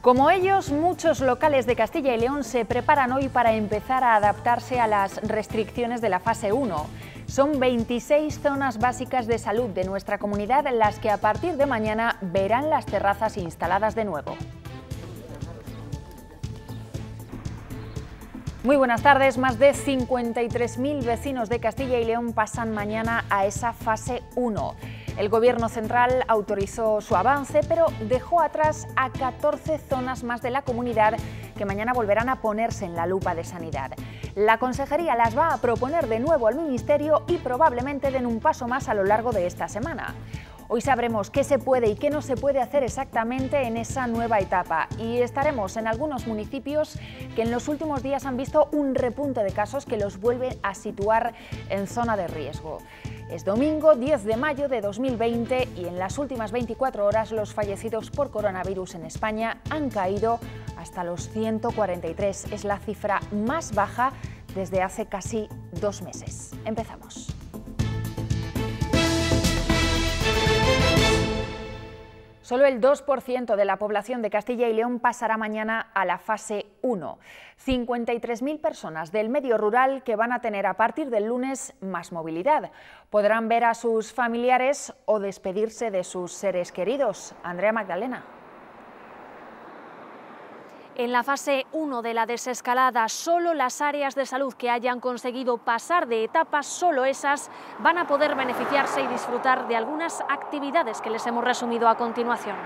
Como ellos, muchos locales de Castilla y León se preparan hoy para empezar a adaptarse a las restricciones de la fase 1. Son 26 zonas básicas de salud de nuestra comunidad en las que a partir de mañana verán las terrazas instaladas de nuevo. Muy buenas tardes. Más de 53.000 vecinos de Castilla y León pasan mañana a esa fase 1. El Gobierno central autorizó su avance, pero dejó atrás a 14 zonas más de la comunidad que mañana volverán a ponerse en la lupa de sanidad. La Consejería las va a proponer de nuevo al Ministerio y probablemente den un paso más a lo largo de esta semana. Hoy sabremos qué se puede y qué no se puede hacer exactamente en esa nueva etapa y estaremos en algunos municipios que en los últimos días han visto un repunte de casos que los vuelve a situar en zona de riesgo. Es domingo 10 de mayo de 2020 y en las últimas 24 horas los fallecidos por coronavirus en España han caído hasta los 143. Es la cifra más baja desde hace casi 2 meses. Empezamos. Solo el 2% de la población de Castilla y León pasará mañana a la fase 1. 53.000 personas del medio rural que van a tener a partir del lunes más movilidad. Podrán ver a sus familiares o despedirse de sus seres queridos. Andrea Magdalena. En la fase 1 de la desescalada, solo las áreas de salud que hayan conseguido pasar de etapas, solo esas, van a poder beneficiarse y disfrutar de algunas actividades que les hemos resumido a continuación.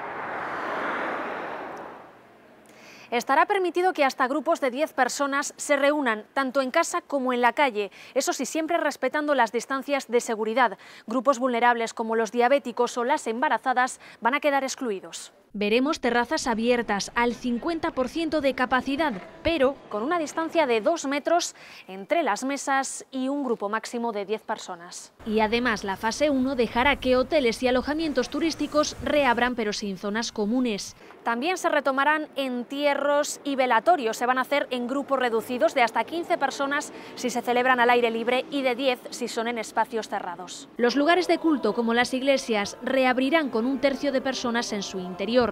Estará permitido que hasta grupos de 10 personas se reúnan, tanto en casa como en la calle, eso sí, siempre respetando las distancias de seguridad. Grupos vulnerables como los diabéticos o las embarazadas van a quedar excluidos. Veremos terrazas abiertas al 50% de capacidad, pero con una distancia de 2 metros entre las mesas y un grupo máximo de 10 personas. Y además la fase 1 dejará que hoteles y alojamientos turísticos reabran pero sin zonas comunes. También se retomarán entierros y velatorios. Se van a hacer en grupos reducidos de hasta 15 personas si se celebran al aire libre y de 10 si son en espacios cerrados. Los lugares de culto, como las iglesias, reabrirán con 1/3 de personas en su interior.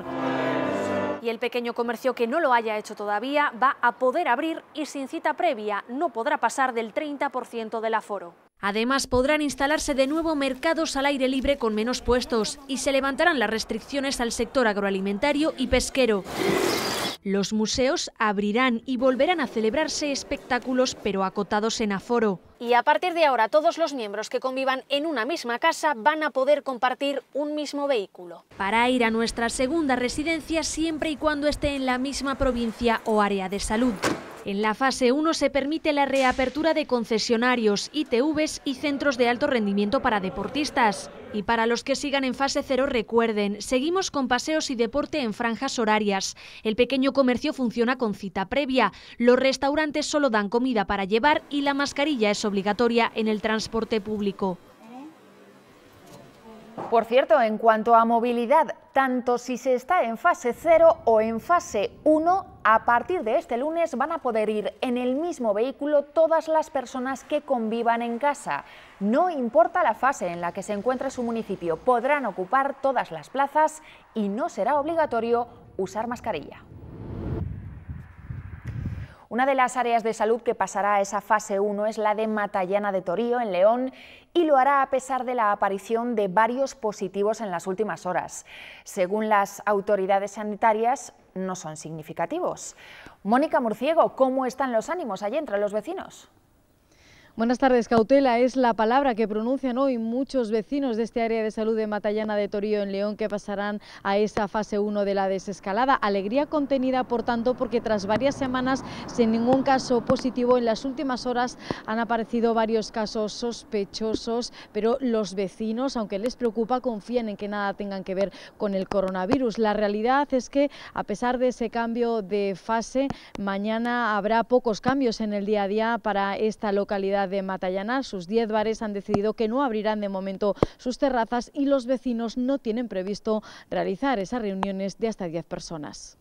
Y el pequeño comercio que no lo haya hecho todavía va a poder abrir y sin cita previa no podrá pasar del 30% del aforo. Además, podrán instalarse de nuevo mercados al aire libre con menos puestos y se levantarán las restricciones al sector agroalimentario y pesquero. Los museos abrirán y volverán a celebrarse espectáculos, pero acotados en aforo. Y a partir de ahora, todos los miembros que convivan en una misma casa van a poder compartir un mismo vehículo. Para ir a nuestra segunda residencia siempre y cuando esté en la misma provincia o área de salud. En la fase 1 se permite la reapertura de concesionarios, ITVs y centros de alto rendimiento para deportistas. Y para los que sigan en fase 0, recuerden, seguimos con paseos y deporte en franjas horarias. El pequeño comercio funciona con cita previa. Los restaurantes solo dan comida para llevar y la mascarilla es obligatoria en el transporte público. Por cierto, en cuanto a movilidad, tanto si se está en fase 0 o en fase 1, a partir de este lunes van a poder ir en el mismo vehículo todas las personas que convivan en casa. No importa la fase en la que se encuentre su municipio, podrán ocupar todas las plazas y no será obligatorio usar mascarilla. Una de las áreas de salud que pasará a esa fase 1 es la de Matallana de Torío, en León, y lo hará a pesar de la aparición de varios positivos en las últimas horas. Según las autoridades sanitarias, no son significativos. Mónica Murciego, ¿cómo están los ánimos allí entre los vecinos? Buenas tardes. Cautela es la palabra que pronuncian hoy muchos vecinos de este área de salud de Matallana de Torío en León, que pasarán a esa fase 1 de la desescalada. Alegría contenida, por tanto, porque tras varias semanas sin ningún caso positivo, en las últimas horas han aparecido varios casos sospechosos, pero los vecinos, aunque les preocupa, confían en que nada tengan que ver con el coronavirus. La realidad es que, a pesar de ese cambio de fase, mañana habrá pocos cambios en el día a día para esta localidad de Matallana. Sus 10 bares han decidido que no abrirán de momento sus terrazas y los vecinos no tienen previsto realizar esas reuniones de hasta 10 personas.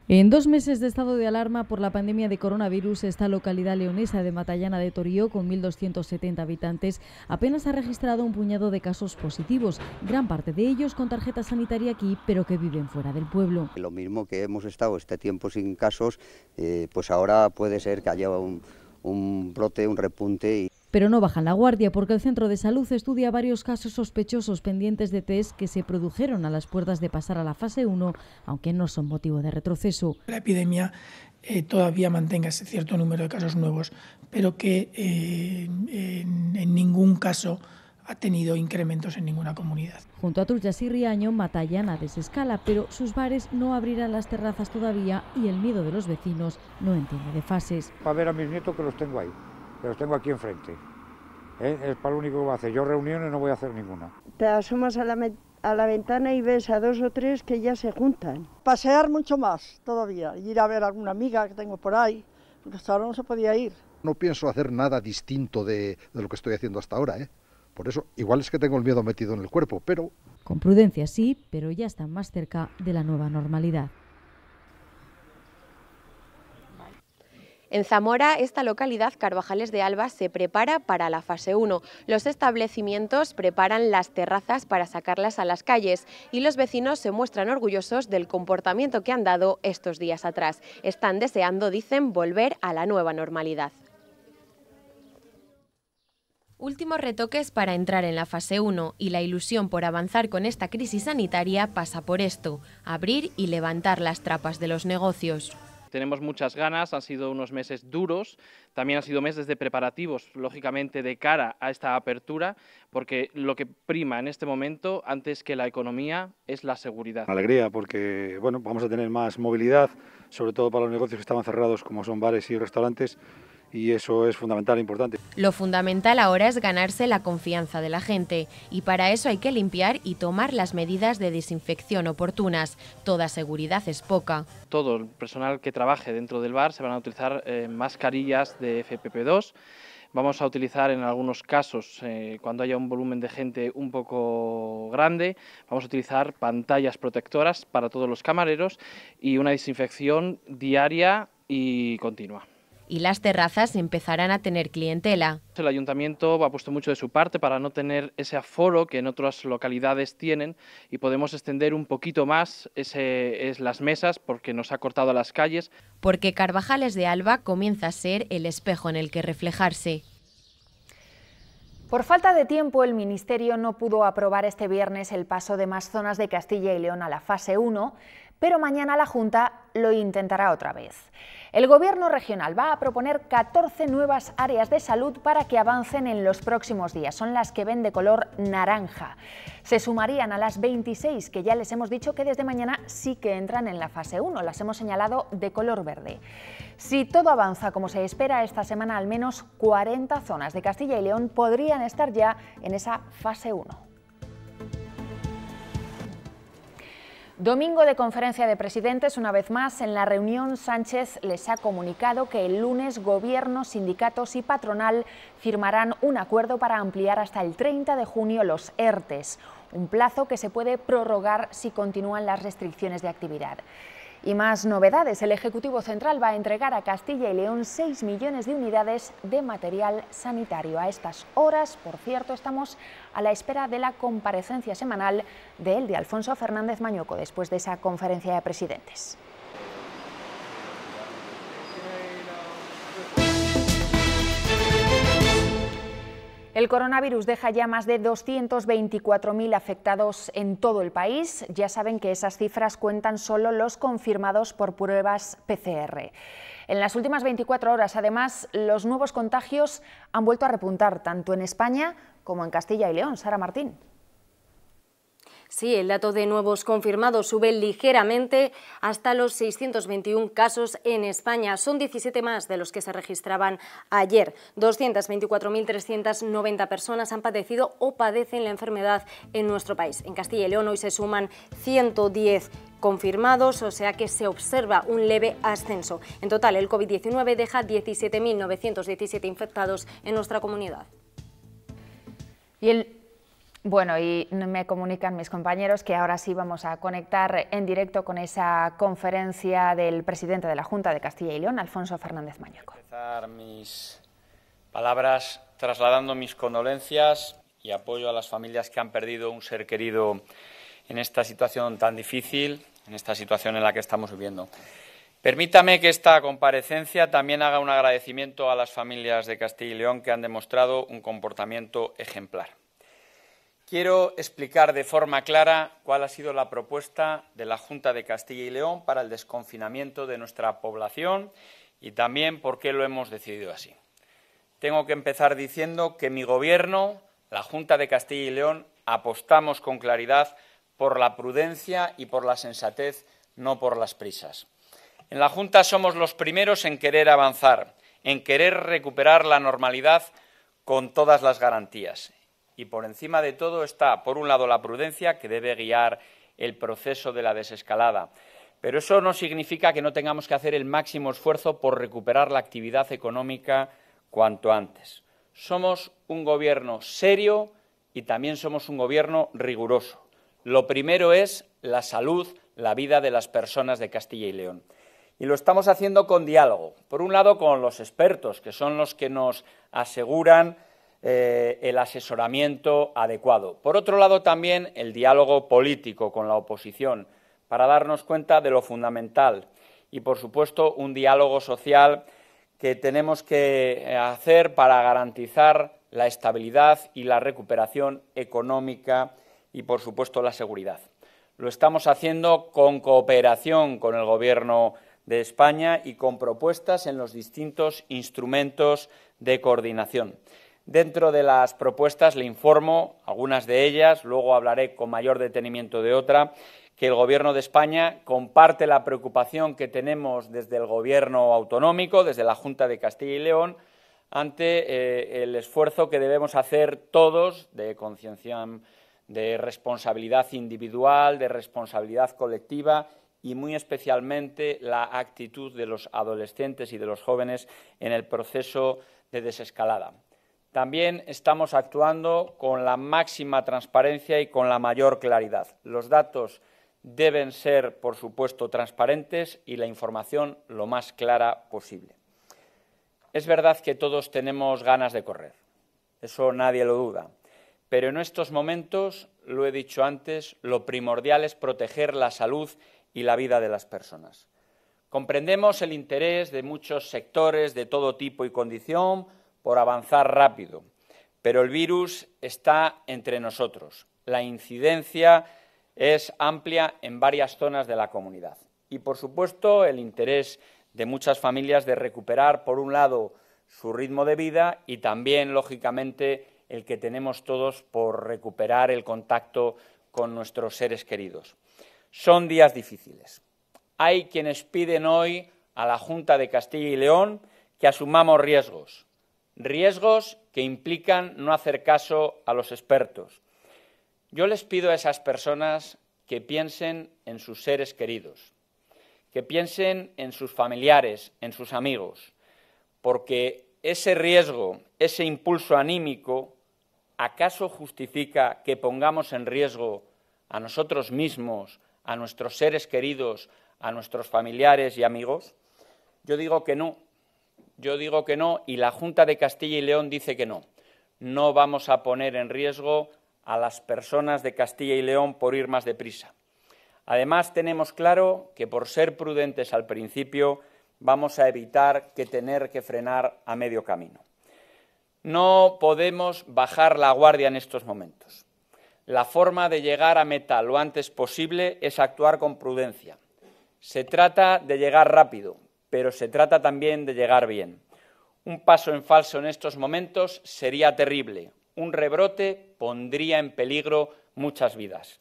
En 2 meses de estado de alarma por la pandemia de coronavirus, esta localidad leonesa de Matallana de Torío, con 1.270 habitantes, apenas ha registrado un puñado de casos positivos, gran parte de ellos con tarjeta sanitaria aquí, pero que viven fuera del pueblo. Lo mismo que hemos estado este tiempo sin casos, pues ahora puede ser que haya un brote, un repunte. Pero no bajan la guardia porque el centro de salud estudia varios casos sospechosos pendientes de test que se produjeron a las puertas de pasar a la fase 1, aunque no son motivo de retroceso. La epidemia todavía mantenga ese cierto número de casos nuevos, pero que en ningún caso ha tenido incrementos en ninguna comunidad. Junto a Truchas y Riaño, Matallana desescala, pero sus bares no abrirán las terrazas todavía y el miedo de los vecinos no entiende de fases. Para ver a mis nietos que los tengo ahí, que los tengo aquí enfrente. Es para lo único que voy a hacer. Yo reuniones no voy a hacer ninguna. Te asomas a la ventana y ves a 2 o 3 que ya se juntan. Pasear mucho más todavía, ir a ver a alguna amiga que tengo por ahí, porque hasta ahora no se podía ir. No pienso hacer nada distinto de lo que estoy haciendo hasta ahora, Por eso, igual es que tengo el miedo metido en el cuerpo, pero... Con prudencia sí, pero ya están más cerca de la nueva normalidad. En Zamora, esta localidad, Carvajales de Alba, se prepara para la fase 1. Los establecimientos preparan las terrazas para sacarlas a las calles y los vecinos se muestran orgullosos del comportamiento que han dado estos días atrás. Están deseando, dicen, volver a la nueva normalidad. Últimos retoques para entrar en la fase 1 y la ilusión por avanzar con esta crisis sanitaria pasa por esto, abrir y levantar las trapas de los negocios. Tenemos muchas ganas, han sido unos meses duros, también han sido meses de preparativos, lógicamente de cara a esta apertura, porque lo que prima en este momento, antes que la economía, es la seguridad. Alegría porque bueno, vamos a tener más movilidad, sobre todo para los negocios que estaban cerrados como son bares y restaurantes, y eso es fundamental e importante. Lo fundamental ahora es ganarse la confianza de la gente y para eso hay que limpiar y tomar las medidas de desinfección oportunas. Toda seguridad es poca. Todo el personal que trabaje dentro del bar se van a utilizar mascarillas de FFP2. Vamos a utilizar en algunos casos, cuando haya un volumen de gente un poco grande, vamos a utilizar pantallas protectoras para todos los camareros y una desinfección diaria y continua. Y las terrazas empezarán a tener clientela. El ayuntamiento ha puesto mucho de su parte para no tener ese aforo que en otras localidades tienen y podemos extender un poquito más las mesas porque nos ha cortado las calles. Porque Carvajales de Alba comienza a ser el espejo en el que reflejarse. Por falta de tiempo, el Ministerio no pudo aprobar este viernes el paso de más zonas de Castilla y León a la fase 1, pero mañana la Junta lo intentará otra vez. El Gobierno regional va a proponer 14 nuevas áreas de salud para que avancen en los próximos días. Son las que ven de color naranja. Se sumarían a las 26 que ya les hemos dicho que desde mañana sí que entran en la fase 1. Las hemos señalado de color verde. Si todo avanza como se espera, esta semana al menos 40 zonas de Castilla y León podrían estar ya en esa fase 1. Domingo de conferencia de presidentes, una vez más, en la reunión Sánchez les ha comunicado que el lunes Gobierno, sindicatos y patronal firmarán un acuerdo para ampliar hasta el 30 de junio los ERTEs, un plazo que se puede prorrogar si continúan las restricciones de actividad. Y más novedades, el Ejecutivo Central va a entregar a Castilla y León 6 millones de unidades de material sanitario. A estas horas, por cierto, estamos a la espera de la comparecencia semanal de Alfonso Fernández Mañueco, después de esa conferencia de presidentes. El coronavirus deja ya más de 224.000 afectados en todo el país. Ya saben que esas cifras cuentan solo los confirmados por pruebas PCR. En las últimas 24 horas, además, los nuevos contagios han vuelto a repuntar tanto en España como en Castilla y León. Sara Martín. Sí, el dato de nuevos confirmados sube ligeramente hasta los 621 casos en España. Son 17 más de los que se registraban ayer. 224.390 personas han padecido o padecen la enfermedad en nuestro país. En Castilla y León hoy se suman 110 confirmados, o sea que se observa un leve ascenso. En total, el COVID-19 deja 17.917 infectados en nuestra comunidad. Bueno, y me comunican mis compañeros que ahora sí vamos a conectar en directo con esa conferencia del presidente de la Junta de Castilla y León, Alfonso Fernández Mañueco. Empezar mis palabras trasladando mis condolencias y apoyo a las familias que han perdido un ser querido en esta situación tan difícil, en esta situación en la que estamos viviendo. Permítame que esta comparecencia también haga un agradecimiento a las familias de Castilla y León que han demostrado un comportamiento ejemplar. Quiero explicar de forma clara cuál ha sido la propuesta de la Junta de Castilla y León para el desconfinamiento de nuestra población y también por qué lo hemos decidido así. Tengo que empezar diciendo que mi Gobierno, la Junta de Castilla y León, apostamos con claridad por la prudencia y por la sensatez, no por las prisas. En la Junta somos los primeros en querer avanzar, en querer recuperar la normalidad con todas las garantías. Y por encima de todo está, por un lado, la prudencia, que debe guiar el proceso de la desescalada. Pero eso no significa que no tengamos que hacer el máximo esfuerzo por recuperar la actividad económica cuanto antes. Somos un Gobierno serio y también somos un Gobierno riguroso. Lo primero es la salud, la vida de las personas de Castilla y León. Y lo estamos haciendo con diálogo. Por un lado, con los expertos, que son los que nos aseguran el asesoramiento adecuado. Por otro lado, también el diálogo político con la oposición, para darnos cuenta de lo fundamental. Y, por supuesto, un diálogo social que tenemos que hacer para garantizar la estabilidad y la recuperación económica y, por supuesto, la seguridad. Lo estamos haciendo con cooperación con el Gobierno de España y con propuestas en los distintos instrumentos de coordinación. Dentro de las propuestas le informo, algunas de ellas, luego hablaré con mayor detenimiento de otra, que el Gobierno de España comparte la preocupación que tenemos desde el Gobierno autonómico, desde la Junta de Castilla y León, ante el esfuerzo que debemos hacer todos de concienciación, de responsabilidad individual, de responsabilidad colectiva y muy especialmente la actitud de los adolescentes y de los jóvenes en el proceso de desescalada. También estamos actuando con la máxima transparencia y con la mayor claridad. Los datos deben ser, por supuesto, transparentes y la información lo más clara posible. Es verdad que todos tenemos ganas de correr, eso nadie lo duda, pero en estos momentos, lo he dicho antes, lo primordial es proteger la salud y la vida de las personas. Comprendemos el interés de muchos sectores de todo tipo y condición por avanzar rápido, pero el virus está entre nosotros. La incidencia es amplia en varias zonas de la comunidad. Y, por supuesto, el interés de muchas familias de recuperar, por un lado, su ritmo de vida y también, lógicamente, el que tenemos todos por recuperar el contacto con nuestros seres queridos. Son días difíciles. Hay quienes piden hoy a la Junta de Castilla y León que asumamos riesgos que implican no hacer caso a los expertos. Yo les pido a esas personas que piensen en sus seres queridos, que piensen en sus familiares, en sus amigos, porque ese riesgo, ese impulso anímico, ¿acaso justifica que pongamos en riesgo a nosotros mismos, a nuestros seres queridos, a nuestros familiares y amigos? Yo digo que no. Yo digo que no y la Junta de Castilla y León dice que no. No vamos a poner en riesgo a las personas de Castilla y León por ir más deprisa. Además, tenemos claro que por ser prudentes al principio vamos a evitar tener que frenar a medio camino. No podemos bajar la guardia en estos momentos. La forma de llegar a meta lo antes posible es actuar con prudencia. Se trata de llegar rápido, pero se trata también de llegar bien. Un paso en falso en estos momentos sería terrible. Un rebrote pondría en peligro muchas vidas.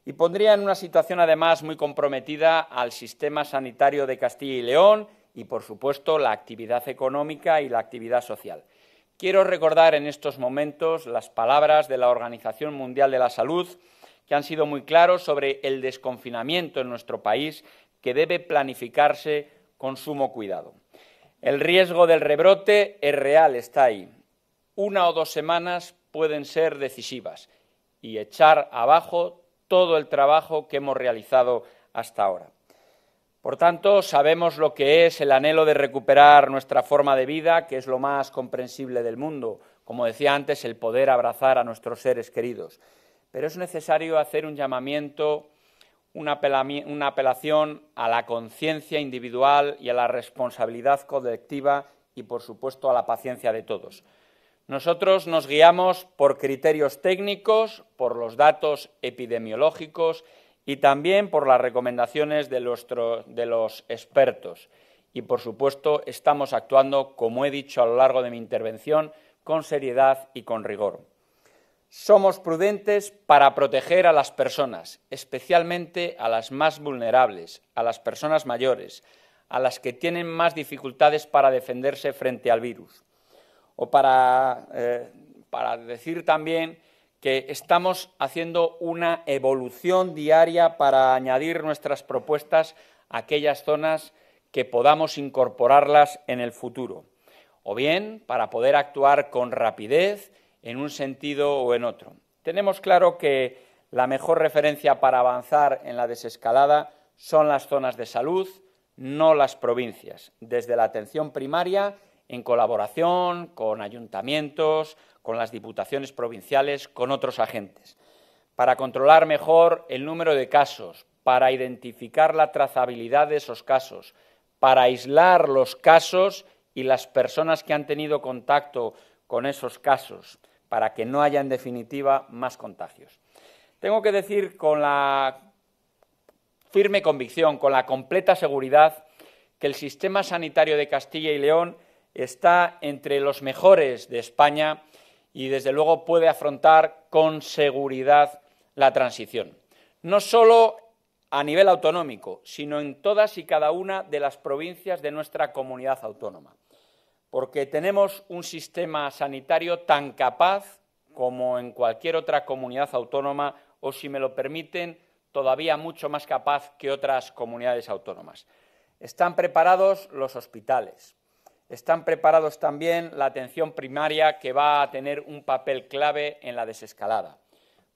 Y pondría en una situación, además, muy comprometida al sistema sanitario de Castilla y León y, por supuesto, la actividad económica y la actividad social. Quiero recordar en estos momentos las palabras de la Organización Mundial de la Salud, que han sido muy claros sobre el desconfinamiento en nuestro país, que debe planificarse con sumo cuidado. El riesgo del rebrote es real, está ahí. 1 o 2 semanas pueden ser decisivas y echar abajo todo el trabajo que hemos realizado hasta ahora. Por tanto, sabemos lo que es el anhelo de recuperar nuestra forma de vida, que es lo más comprensible del mundo. Como decía antes, el poder abrazar a nuestros seres queridos. Pero es necesario hacer un llamamiento, una apelación a la conciencia individual y a la responsabilidad colectiva y, por supuesto, a la paciencia de todos. Nosotros nos guiamos por criterios técnicos, por los datos epidemiológicos y también por las recomendaciones de los expertos. Y, por supuesto, estamos actuando, como he dicho a lo largo de mi intervención, con seriedad y con rigor. Somos prudentes para proteger a las personas, especialmente a las más vulnerables, a las personas mayores, a las que tienen más dificultades para defenderse frente al virus. O para decir también que estamos haciendo una evolución diaria para añadir nuestras propuestas a aquellas zonas que podamos incorporarlas en el futuro, o bien para poder actuar con rapidez en un sentido o en otro. Tenemos claro que la mejor referencia para avanzar en la desescalada son las zonas de salud, no las provincias, desde la atención primaria, en colaboración con ayuntamientos, con las diputaciones provinciales, con otros agentes, para controlar mejor el número de casos, para identificar la trazabilidad de esos casos, para aislar los casos y las personas que han tenido contacto con esos casos, para que no haya, en definitiva, más contagios. Tengo que decir con la firme convicción, con la completa seguridad, que el sistema sanitario de Castilla y León está entre los mejores de España y, desde luego, puede afrontar con seguridad la transición. No solo a nivel autonómico, sino en todas y cada una de las provincias de nuestra comunidad autónoma, porque tenemos un sistema sanitario tan capaz como en cualquier otra comunidad autónoma o, si me lo permiten, todavía mucho más capaz que otras comunidades autónomas. Están preparados los hospitales. Están preparados también la atención primaria, que va a tener un papel clave en la desescalada,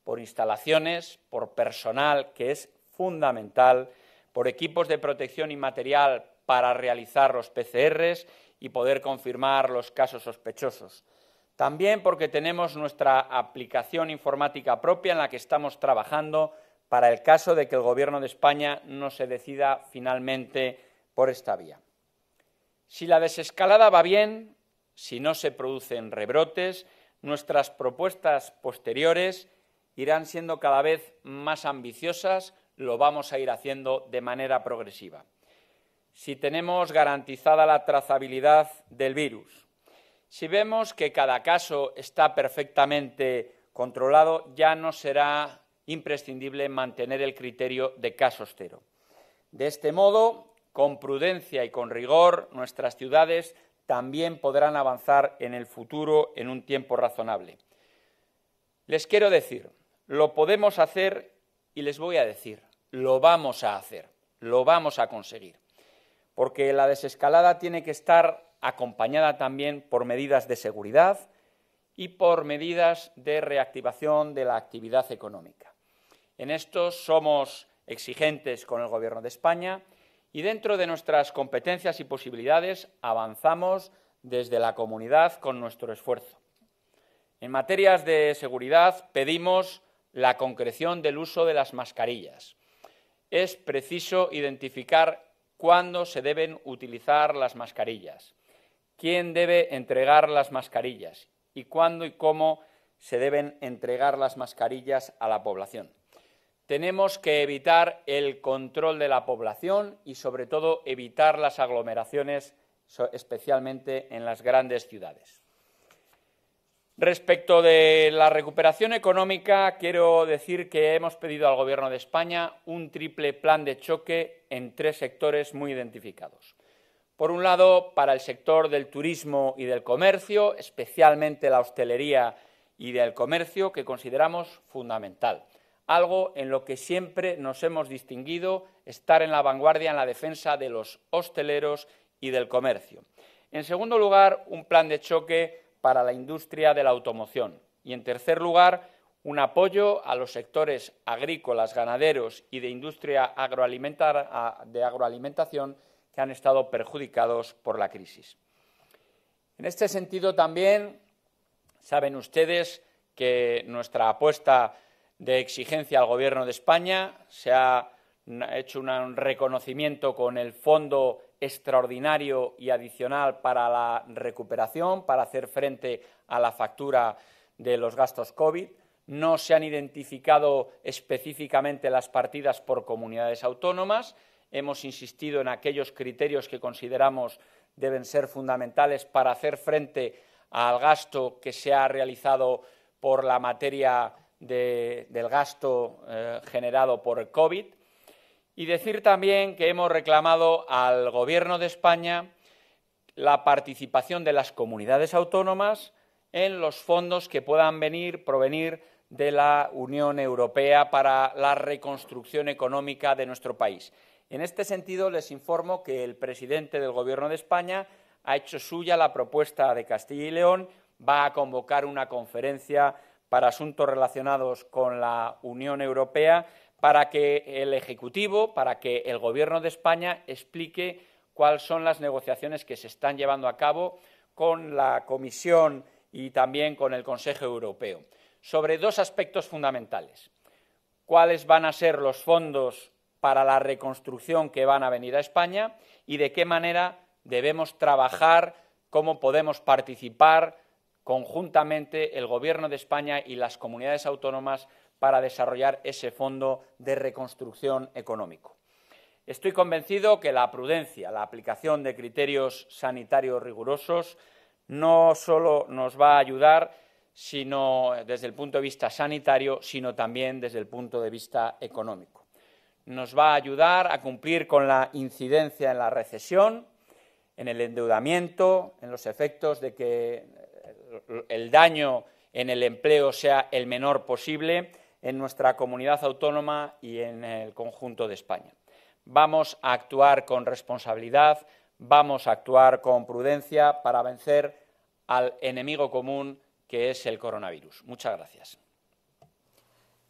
por instalaciones, por personal, que es fundamental, por equipos de protección y material para realizar los PCRs y poder confirmar los casos sospechosos. También porque tenemos nuestra aplicación informática propia en la que estamos trabajando para el caso de que el Gobierno de España no se decida finalmente por esta vía. Si la desescalada va bien, si no se producen rebrotes, nuestras propuestas posteriores irán siendo cada vez más ambiciosas, lo vamos a ir haciendo de manera progresiva. Si tenemos garantizada la trazabilidad del virus, si vemos que cada caso está perfectamente controlado, ya no será imprescindible mantener el criterio de casos cero. De este modo, con prudencia y con rigor, nuestras ciudades también podrán avanzar en el futuro en un tiempo razonable. Les quiero decir, lo podemos hacer y les voy a decir, lo vamos a hacer, lo vamos a conseguir, porque la desescalada tiene que estar acompañada también por medidas de seguridad y por medidas de reactivación de la actividad económica. En esto somos exigentes con el Gobierno de España y, dentro de nuestras competencias y posibilidades, avanzamos desde la comunidad con nuestro esfuerzo. En materias de seguridad pedimos la concreción del uso de las mascarillas. Es preciso identificar cuándo se deben utilizar las mascarillas, quién debe entregar las mascarillas y cuándo y cómo se deben entregar las mascarillas a la población. Tenemos que evitar el control de la población y, sobre todo, evitar las aglomeraciones, especialmente en las grandes ciudades. Respecto de la recuperación económica, quiero decir que hemos pedido al Gobierno de España un triple plan de choque en 3 sectores muy identificados. Por un lado, para el sector del turismo y del comercio, especialmente la hostelería y del comercio, que consideramos fundamental. Algo en lo que siempre nos hemos distinguido, estar en la vanguardia en la defensa de los hosteleros y del comercio. En segundo lugar, un plan de choque para la industria de la automoción. Y, en tercer lugar, un apoyo a los sectores agrícolas, ganaderos y de industria de agroalimentación que han estado perjudicados por la crisis. En este sentido, también saben ustedes que nuestra apuesta de exigencia al Gobierno de España se ha hecho un reconocimiento con el Fondo Extraordinario y Adicional para la Recuperación, para hacer frente a la factura de los gastos COVID. No se han identificado específicamente las partidas por comunidades autónomas. Hemos insistido en aquellos criterios que consideramos deben ser fundamentales para hacer frente al gasto que se ha realizado por la materia del gasto generado por el COVID. Y decir también que hemos reclamado al Gobierno de España la participación de las comunidades autónomas en los fondos que puedan provenir de la Unión Europea para la reconstrucción económica de nuestro país. En este sentido, les informo que el presidente del Gobierno de España ha hecho suya la propuesta de Castilla y León, va a convocar una conferencia para asuntos relacionados con la Unión Europea para que el Ejecutivo, para que el Gobierno de España explique cuáles son las negociaciones que se están llevando a cabo con la Comisión y también con el Consejo Europeo, sobre dos aspectos fundamentales. ¿Cuáles van a ser los fondos para la reconstrucción que van a venir a España y de qué manera debemos trabajar, cómo podemos participar conjuntamente el Gobierno de España y las comunidades autónomas para desarrollar ese fondo de reconstrucción económico? Estoy convencido que la prudencia, la aplicación de criterios sanitarios rigurosos no solo nos va a ayudar sino desde el punto de vista sanitario, sino también desde el punto de vista económico. Nos va a ayudar a cumplir con la incidencia en la recesión, en el endeudamiento, en los efectos de que el daño en el empleo sea el menor posible en nuestra comunidad autónoma y en el conjunto de España. Vamos a actuar con responsabilidad, vamos a actuar con prudencia para vencer al enemigo común que es el coronavirus. Muchas gracias.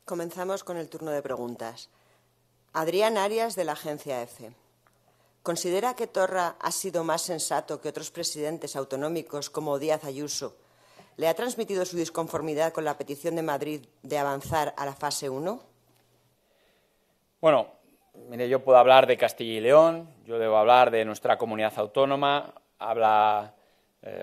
Comenzamos con el turno de preguntas. Adrián Arias, de la agencia EFE. ¿Considera que Torra ha sido más sensato que otros presidentes autonómicos como Díaz Ayuso? ¿Le ha transmitido su disconformidad con la petición de Madrid de avanzar a la fase 1? Bueno, mire, yo puedo hablar de Castilla y León, yo debo hablar de nuestra comunidad autónoma.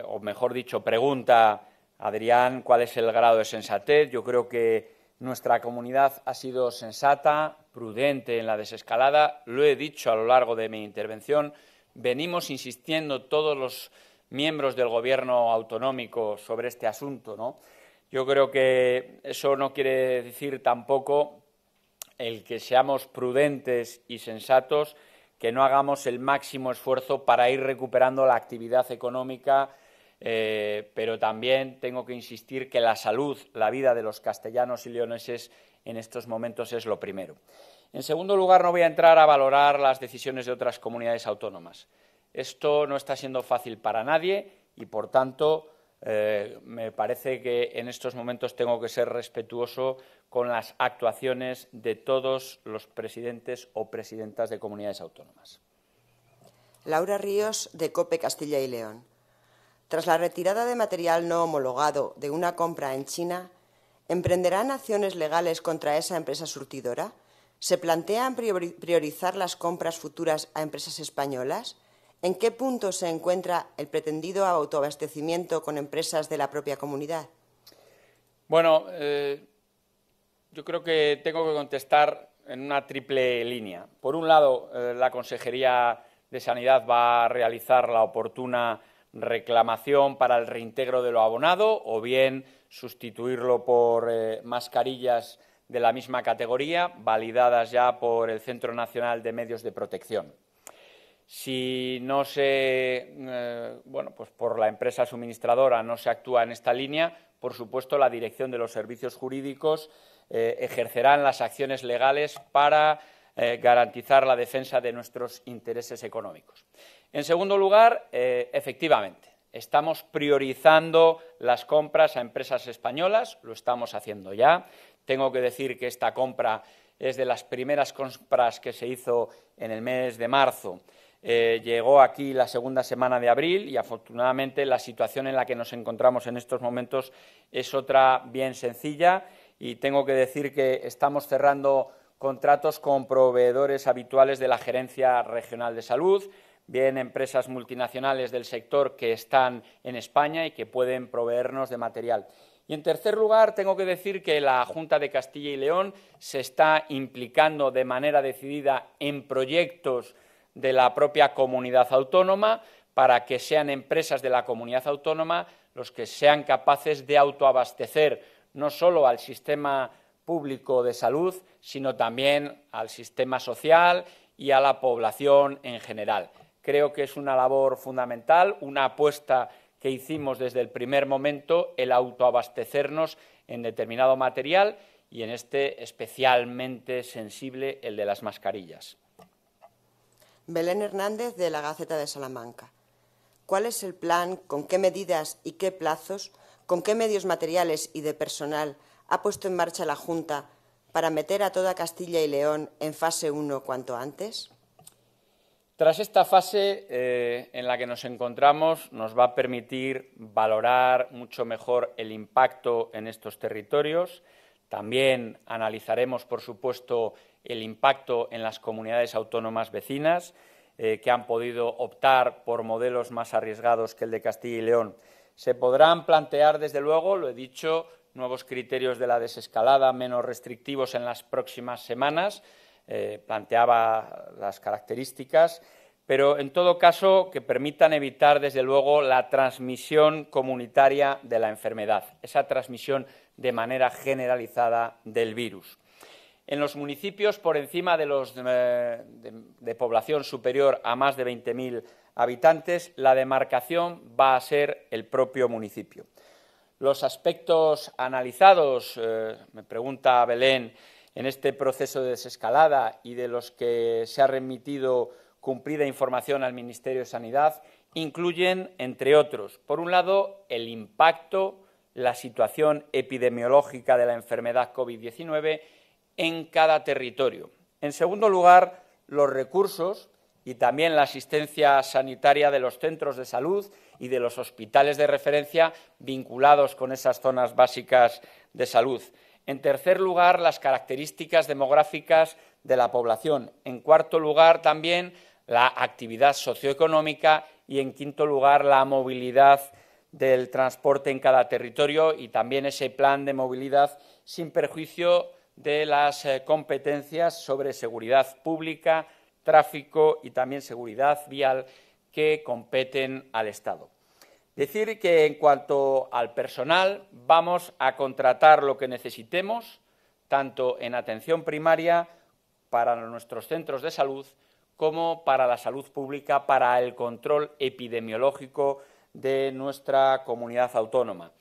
O mejor dicho, pregunta Adrián cuál es el grado de sensatez. Yo creo que nuestra comunidad ha sido sensata, prudente en la desescalada. Lo he dicho a lo largo de mi intervención. Venimos insistiendo todos los miembros del Gobierno autonómico sobre este asunto, ¿no? Yo creo que eso no quiere decir tampoco el que seamos prudentes y sensatos, que no hagamos el máximo esfuerzo para ir recuperando la actividad económica, pero también tengo que insistir que la salud, la vida de los castellanos y leoneses en estos momentos es lo primero. En segundo lugar, no voy a entrar a valorar las decisiones de otras comunidades autónomas. Esto no está siendo fácil para nadie y, por tanto, me parece que en estos momentos tengo que ser respetuoso con las actuaciones de todos los presidentes o presidentas de comunidades autónomas. Laura Ríos, de COPE Castilla y León. Tras la retirada de material no homologado de una compra en China, ¿emprenderán acciones legales contra esa empresa surtidora? ¿Se plantean priorizar las compras futuras a empresas españolas? ¿En qué punto se encuentra el pretendido autoabastecimiento con empresas de la propia comunidad? Bueno, yo creo que tengo que contestar en una triple línea. Por un lado, la Consejería de Sanidad va a realizar la oportuna reclamación para el reintegro de lo abonado o bien sustituirlo por mascarillas de la misma categoría, validadas ya por el Centro Nacional de Medios de Protección. Si no pues por la empresa suministradora no se actúa en esta línea, por supuesto la Dirección de los Servicios Jurídicos ejercerán las acciones legales para garantizar la defensa de nuestros intereses económicos. En segundo lugar, efectivamente, Estamos priorizando las compras a empresas españolas, lo estamos haciendo ya. Tengo que decir que esta compra es de las primeras compras que se hizo en el mes de marzo. Llegó aquí la segunda semana de abril y, afortunadamente, la situación en la que nos encontramos en estos momentos es otra bien sencilla y tengo que decir que estamos cerrando contratos con proveedores habituales de la Gerencia Regional de Salud, bien empresas multinacionales del sector que están en España y que pueden proveernos de material. Y, en tercer lugar, tengo que decir que la Junta de Castilla y León se está implicando de manera decidida en proyectos de la propia comunidad autónoma para que sean empresas de la comunidad autónoma los que sean capaces de autoabastecer no solo al sistema público de salud, sino también al sistema social y a la población en general. Creo que es una labor fundamental, una apuesta que hicimos desde el primer momento, el autoabastecernos en determinado material y en este especialmente sensible, el de las mascarillas. Belén Hernández, de la Gaceta de Salamanca. ¿Cuál es el plan, con qué medidas y qué plazos, con qué medios materiales y de personal ha puesto en marcha la Junta para meter a toda Castilla y León en fase 1 cuanto antes? Tras esta fase en la que nos encontramos, nos va a permitir valorar mucho mejor el impacto en estos territorios. También analizaremos, por supuesto, el impacto en las comunidades autónomas vecinas, que han podido optar por modelos más arriesgados que el de Castilla y León. Se podrán plantear, desde luego, lo he dicho, nuevos criterios de la desescalada menos restrictivos en las próximas semanas. Planteaba las características, pero en todo caso que permitan evitar, desde luego, la transmisión comunitaria de la enfermedad, esa transmisión de manera generalizada del virus. En los municipios por encima de población superior a más de 20.000 habitantes, la demarcación va a ser el propio municipio. Los aspectos analizados, me pregunta Belén, en este proceso de desescalada y de los que se ha remitido cumplida información al Ministerio de Sanidad, incluyen, entre otros, por un lado, el impacto, la situación epidemiológica de la enfermedad COVID-19 en cada territorio. En segundo lugar, los recursos y también la asistencia sanitaria de los centros de salud y de los hospitales de referencia vinculados con esas zonas básicas de salud. En tercer lugar, las características demográficas de la población. En cuarto lugar, también la actividad socioeconómica y, en quinto lugar, la movilidad del transporte en cada territorio y también ese plan de movilidad sin perjuicio de las competencias sobre seguridad pública, tráfico y también seguridad vial que competen al Estado. Decir que en cuanto al personal vamos a contratar lo que necesitemos, tanto en atención primaria para nuestros centros de salud como para la salud pública, para el control epidemiológico de nuestra comunidad autónoma.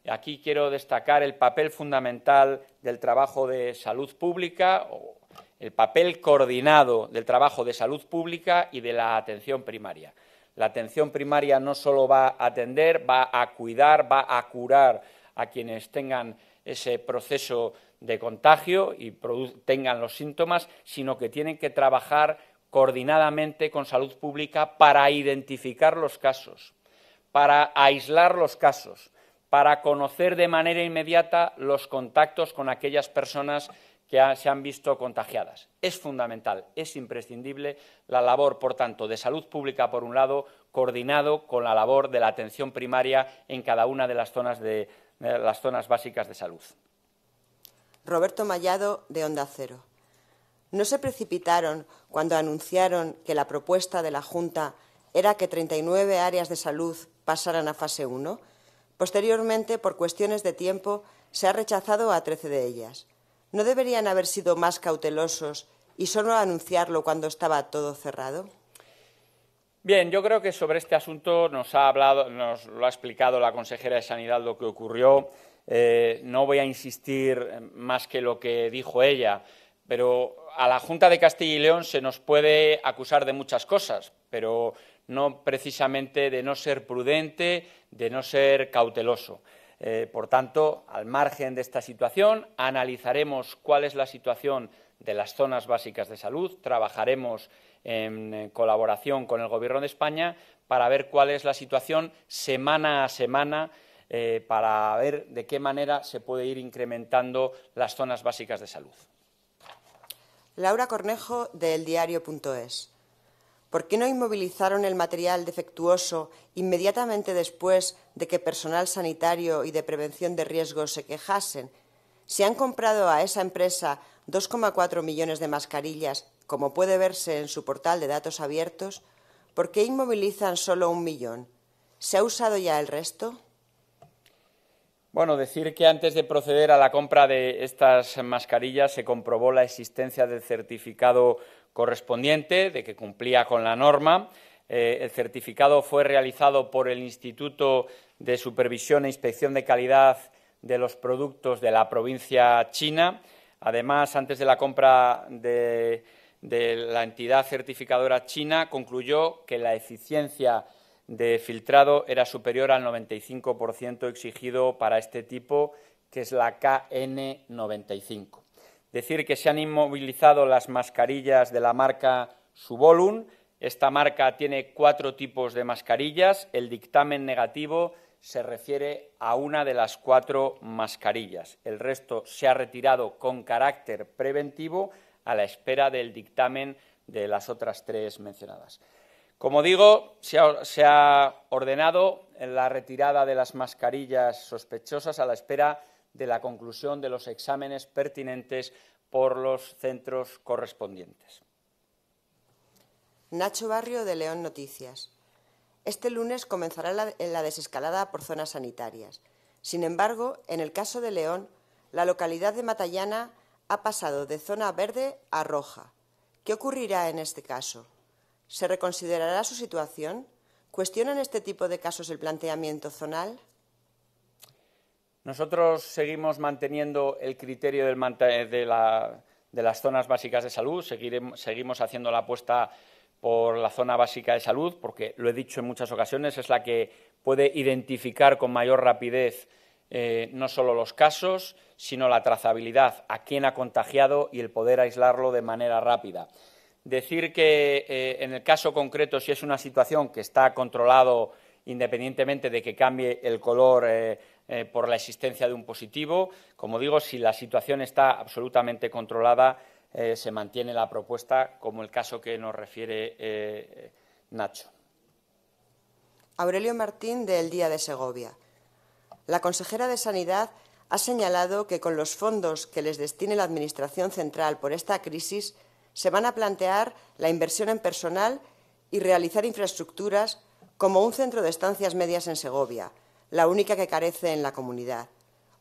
Aquí quiero destacar el papel fundamental del trabajo de salud pública, o el papel coordinado del trabajo de salud pública y de la atención primaria. La atención primaria no solo va a atender, va a cuidar, va a curar a quienes tengan ese proceso de contagio y tengan los síntomas, sino que tienen que trabajar coordinadamente con salud pública para identificar los casos, para aislar los casos, para conocer de manera inmediata los contactos con aquellas personas que se han visto contagiadas. Es fundamental, es imprescindible la labor, por tanto, de salud pública, por un lado, coordinado con la labor de la atención primaria en cada una de las zonas básicas de salud. Roberto Mallado, de Onda Cero. ¿No se precipitaron cuando anunciaron que la propuesta de la Junta era que 39 áreas de salud pasaran a fase 1? Posteriormente, por cuestiones de tiempo, se ha rechazado a 13 de ellas. ¿No deberían haber sido más cautelosos y solo anunciarlo cuando estaba todo cerrado? Bien, yo creo que sobre este asunto nos lo ha explicado la consejera de Sanidad lo que ocurrió. No voy a insistir más que lo que dijo ella. pero a la Junta de Castilla y León se nos puede acusar de muchas cosas, pero no precisamente de no ser prudente, de no ser cauteloso. Por tanto, al margen de esta situación, analizaremos cuál es la situación de las zonas básicas de salud, trabajaremos en colaboración con el Gobierno de España para ver cuál es la situación semana a semana, para ver de qué manera se puede ir incrementando las zonas básicas de salud. Laura Cornejo, de eldiario.es. ¿Por qué no inmovilizaron el material defectuoso inmediatamente después de que personal sanitario y de prevención de riesgos se quejasen? Si han comprado a esa empresa 2,4 millones de mascarillas, como puede verse en su portal de datos abiertos, ¿por qué inmovilizan solo 1 millón? ¿Se ha usado ya el resto? Bueno, decir que antes de proceder a la compra de estas mascarillas se comprobó la existencia del certificado correspondiente, de que cumplía con la norma. El certificado fue realizado por el Instituto de Supervisión e Inspección de Calidad de los Productos de la provincia china. Además, antes de la compra de la entidad certificadora china, concluyó que la eficiencia de filtrado era superior al 95% exigido para este tipo, que es la KN95. Decir que se han inmovilizado las mascarillas de la marca Suvolum. Esta marca tiene 4 tipos de mascarillas. El dictamen negativo se refiere a una de las 4 mascarillas. El resto se ha retirado con carácter preventivo a la espera del dictamen de las otras 3 mencionadas. Como digo, se ha ordenado la retirada de las mascarillas sospechosas a la espera de la conclusión de los exámenes pertinentes por los centros correspondientes. Nacho Barrio, de León Noticias. Este lunes comenzará la desescalada por zonas sanitarias. Sin embargo, en el caso de León, la localidad de Matallana ha pasado de zona verde a roja. ¿Qué ocurrirá en este caso? ¿Se reconsiderará su situación? ¿Cuestionan este tipo de casos el planteamiento zonal? Nosotros seguimos manteniendo el criterio de las zonas básicas de salud, seguimos haciendo la apuesta por la zona básica de salud, porque, lo he dicho en muchas ocasiones, es la que puede identificar con mayor rapidez no solo los casos, sino la trazabilidad, a quién ha contagiado y el poder aislarlo de manera rápida. Decir que en el caso concreto, si es una situación que está controlado independientemente de que cambie el color por la existencia de un positivo, como digo, si la situación está absolutamente controlada, se mantiene la propuesta, como el caso que nos refiere Nacho. Aurelio Martín, de El Día de Segovia. La consejera de Sanidad ha señalado que con los fondos que les destine la Administración central por esta crisis se van a plantear la inversión en personal y realizar infraestructuras como un centro de estancias medias en Segovia, la única que carece en la comunidad,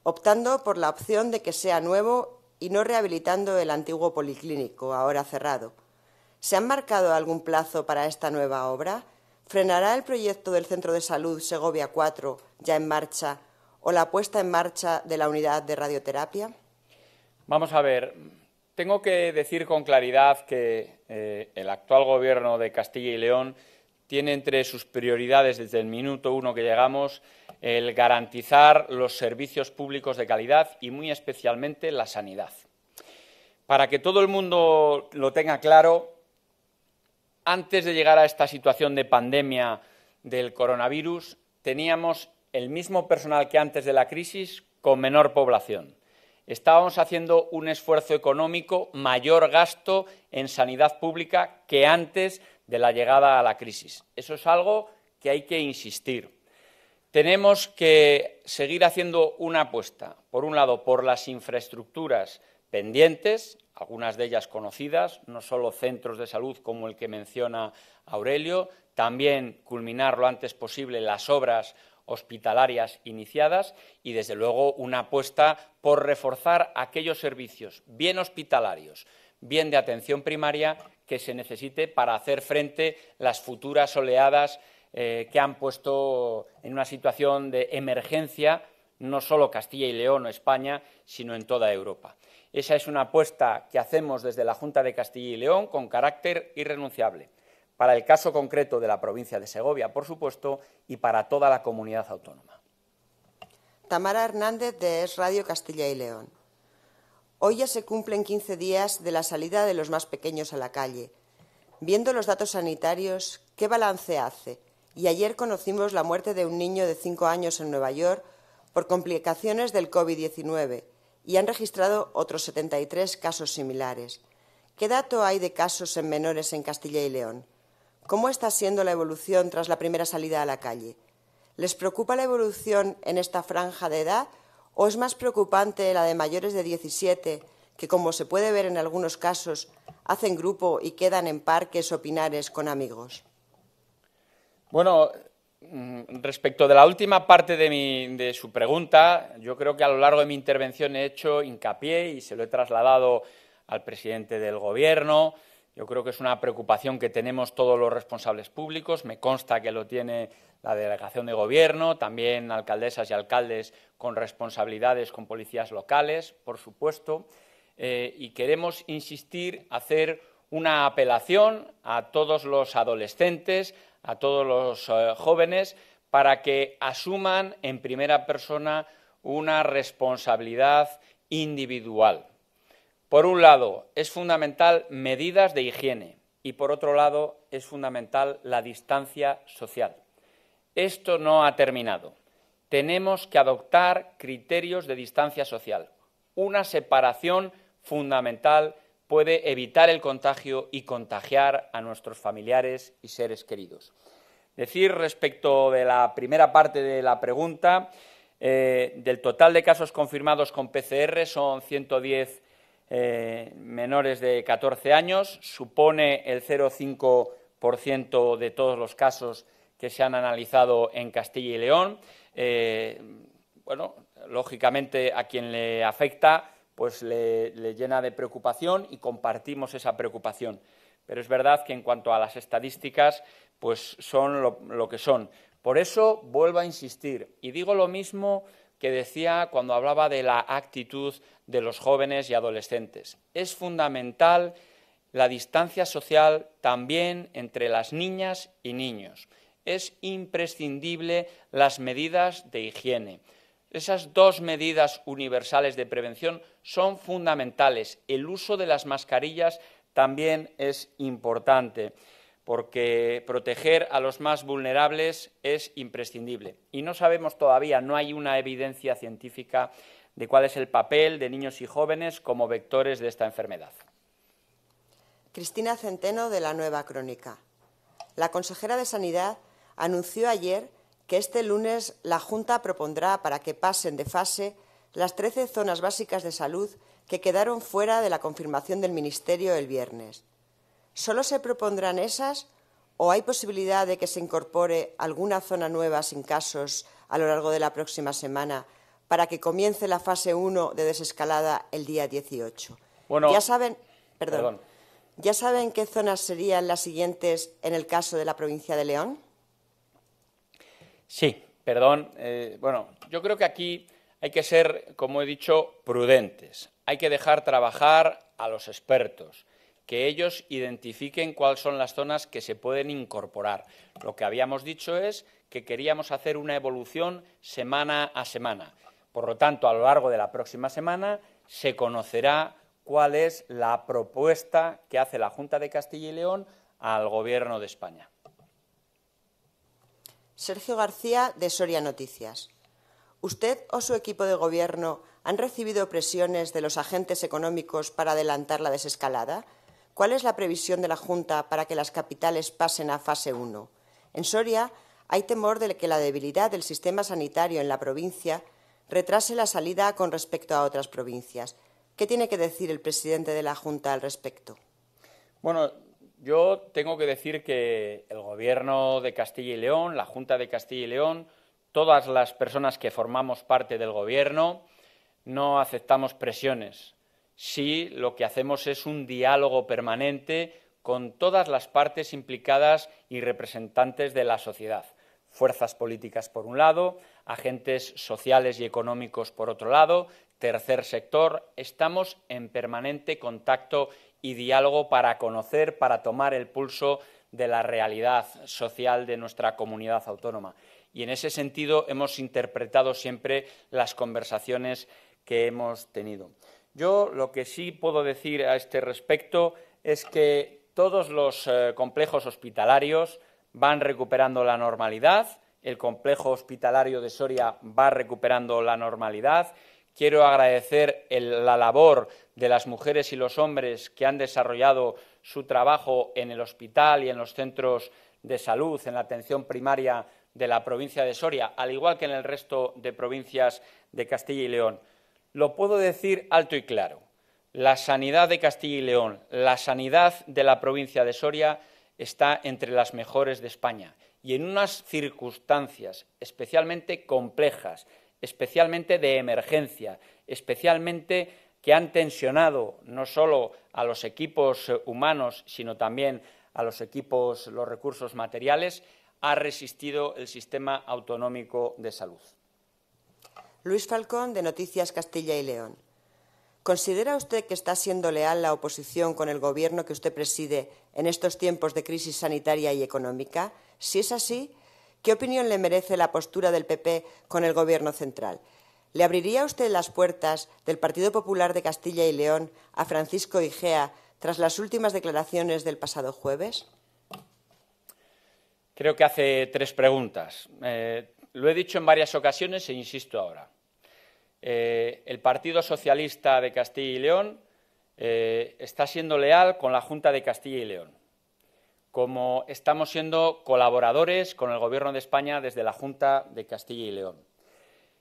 optando por la opción de que sea nuevo y no rehabilitando el antiguo policlínico, ahora cerrado. ¿Se han marcado algún plazo para esta nueva obra? ¿Frenará el proyecto del Centro de Salud Segovia 4 ya en marcha o la puesta en marcha de la unidad de radioterapia? Vamos a ver, tengo que decir con claridad que el actual Gobierno de Castilla y León tiene entre sus prioridades desde el minuto 1 que llegamos el garantizar los servicios públicos de calidad y muy especialmente la sanidad. Para que todo el mundo lo tenga claro, antes de llegar a esta situación de pandemia del coronavirus, teníamos el mismo personal que antes de la crisis con menor población. Estábamos haciendo un esfuerzo económico, mayor gasto en sanidad pública que antes de la llegada a la crisis. Eso es algo que hay que insistir. Tenemos que seguir haciendo una apuesta, por un lado, por las infraestructuras pendientes, algunas de ellas conocidas, no solo centros de salud como el que menciona Aurelio, también culminar lo antes posible las obras hospitalarias iniciadas y, desde luego, una apuesta por reforzar aquellos servicios, bien hospitalarios, bien de atención primaria, que se necesite para hacer frente a las futuras oleadas que han puesto en una situación de emergencia no solo Castilla y León o España, sino en toda Europa. Esa es una apuesta que hacemos desde la Junta de Castilla y León con carácter irrenunciable, para el caso concreto de la provincia de Segovia, por supuesto, y para toda la comunidad autónoma. Tamara Hernández, de Es Radio Castilla y León. Hoy ya se cumplen 15 días de la salida de los más pequeños a la calle. Viendo los datos sanitarios, ¿qué balance hace? Y ayer conocimos la muerte de un niño de 5 años en Nueva York por complicaciones del COVID-19 y han registrado otros 73 casos similares. ¿Qué dato hay de casos en menores en Castilla y León? ¿Cómo está siendo la evolución tras la primera salida a la calle? ¿Les preocupa la evolución en esta franja de edad o es más preocupante la de mayores de 17 que, como se puede ver en algunos casos, hacen grupo y quedan en parques o pinares con amigos? Bueno, respecto de la última parte de su pregunta, yo creo que a lo largo de mi intervención he hecho hincapié y se lo he trasladado al presidente del Gobierno. Yo creo que es una preocupación que tenemos todos los responsables públicos. Me consta que lo tiene la delegación de Gobierno, también alcaldesas y alcaldes con responsabilidades con policías locales, por supuesto. Y queremos insistir, hacer una apelación a todos los adolescentes, a todos los jóvenes, para que asuman en primera persona una responsabilidad individual. Por un lado, es fundamental medidas de higiene y, por otro lado, es fundamental la distancia social. Esto no ha terminado. Tenemos que adoptar criterios de distancia social. Una separación fundamental puede evitar el contagio y contagiar a nuestros familiares y seres queridos. Decir respecto de la primera parte de la pregunta, del total de casos confirmados con PCR son 110 menores de 14 años, supone el 0,5% de todos los casos que se han analizado en Castilla y León. Bueno, lógicamente a quien le afecta pues le llena de preocupación y compartimos esa preocupación. Pero es verdad que en cuanto a las estadísticas, pues son lo que son. Por eso vuelvo a insistir y digo lo mismo que decía cuando hablaba de la actitud de los jóvenes y adolescentes. Es fundamental la distancia social también entre las niñas y niños. Es imprescindible las medidas de higiene. Esas dos medidas universales de prevención son fundamentales. El uso de las mascarillas también es importante, porque proteger a los más vulnerables es imprescindible. Y no sabemos todavía, no hay una evidencia científica de cuál es el papel de niños y jóvenes como vectores de esta enfermedad. Cristina Centeno, de La Nueva Crónica. La consejera de Sanidad anunció ayer que este lunes la Junta propondrá para que pasen de fase las 13 zonas básicas de salud que quedaron fuera de la confirmación del Ministerio el viernes. ¿Solo se propondrán esas o hay posibilidad de que se incorpore alguna zona nueva sin casos a lo largo de la próxima semana para que comience la fase 1 de desescalada el día 18? Bueno, ¿Ya saben qué zonas serían las siguientes en el caso de la provincia de León? Sí, perdón. Bueno, yo creo que aquí hay que ser, como he dicho, prudentes. Hay que dejar trabajar a los expertos, que ellos identifiquen cuáles son las zonas que se pueden incorporar. Lo que habíamos dicho es que queríamos hacer una evolución semana a semana. Por lo tanto, a lo largo de la próxima semana se conocerá cuál es la propuesta que hace la Junta de Castilla y León al Gobierno de España. Sergio García, de Soria Noticias. ¿Usted o su equipo de gobierno han recibido presiones de los agentes económicos para adelantar la desescalada? ¿Cuál es la previsión de la Junta para que las capitales pasen a fase 1? En Soria hay temor de que la debilidad del sistema sanitario en la provincia retrase la salida con respecto a otras provincias. ¿Qué tiene que decir el presidente de la Junta al respecto? Bueno, yo tengo que decir que el Gobierno de Castilla y León, la Junta de Castilla y León, todas las personas que formamos parte del Gobierno, no aceptamos presiones. Sí, lo que hacemos es un diálogo permanente con todas las partes implicadas y representantes de la sociedad. fuerzas políticas por un lado, agentes sociales y económicos por otro lado, tercer sector. Estamos en permanente contacto y diálogo para conocer, para tomar el pulso de la realidad social de nuestra comunidad autónoma. Y en ese sentido hemos interpretado siempre las conversaciones que hemos tenido. Yo lo que sí puedo decir a este respecto es que todos los complejos hospitalarios van recuperando la normalidad, el complejo hospitalario de Soria va recuperando la normalidad. Quiero agradecer la labor de las mujeres y los hombres que han desarrollado su trabajo en el hospital y en los centros de salud, en la atención primaria de la provincia de Soria, al igual que en el resto de provincias de Castilla y León. Lo puedo decir alto y claro. La sanidad de Castilla y León, la sanidad de la provincia de Soria está entre las mejores de España y en unas circunstancias especialmente complejas, especialmente de emergencia, especialmente que han tensionado no solo a los equipos humanos, sino también a los recursos materiales, ha resistido el sistema autonómico de salud. Luis Falcón, de Noticias Castilla y León. ¿Considera usted que está siendo leal la oposición con el Gobierno que usted preside en estos tiempos de crisis sanitaria y económica? Si es así, ¿qué opinión le merece la postura del PP con el Gobierno central? ¿Le abriría usted las puertas del Partido Popular de Castilla y León a Francisco Igea tras las últimas declaraciones del pasado jueves? Creo que hace tres preguntas. Lo he dicho en varias ocasiones e insisto ahora. El Partido Socialista de Castilla y León está siendo leal con la Junta de Castilla y León, como estamos siendo colaboradores con el Gobierno de España desde la Junta de Castilla y León.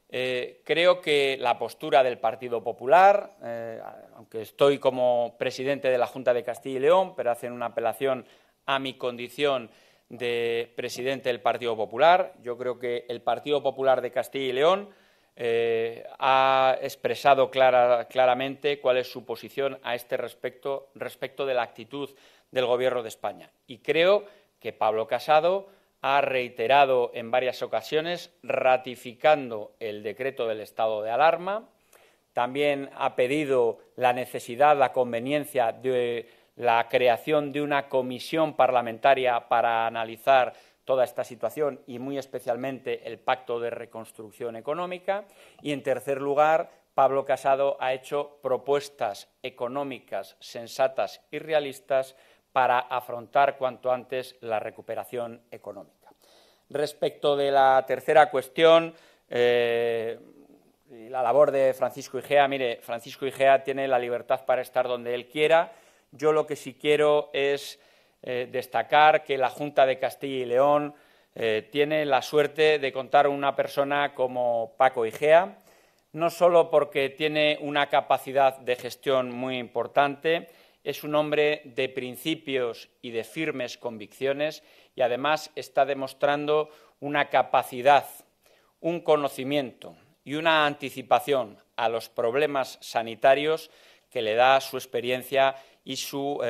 Creo que la postura del Partido Popular, aunque estoy como presidente de la Junta de Castilla y León, pero hacen una apelación a mi condición de presidente del Partido Popular, yo creo que el Partido Popular de Castilla y León ha expresado claramente cuál es su posición a este respecto de la actitud del Gobierno de España. Y creo que Pablo Casado ha reiterado en varias ocasiones, ratificando el decreto del estado de alarma, también ha pedido la necesidad, la conveniencia de la creación de una comisión parlamentaria para analizar toda esta situación y muy especialmente el Pacto de Reconstrucción Económica. Y, en tercer lugar, Pablo Casado ha hecho propuestas económicas sensatas y realistas para afrontar cuanto antes la recuperación económica. Respecto de la tercera cuestión, la labor de Francisco Igea, mire, Francisco Igea tiene la libertad para estar donde él quiera. Yo lo que sí quiero es destacar que la Junta de Castilla y León tiene la suerte de contar con una persona como Paco Igea, no solo porque tiene una capacidad de gestión muy importante, es un hombre de principios y de firmes convicciones y además está demostrando una capacidad, un conocimiento y una anticipación a los problemas sanitarios que le da su experiencia y su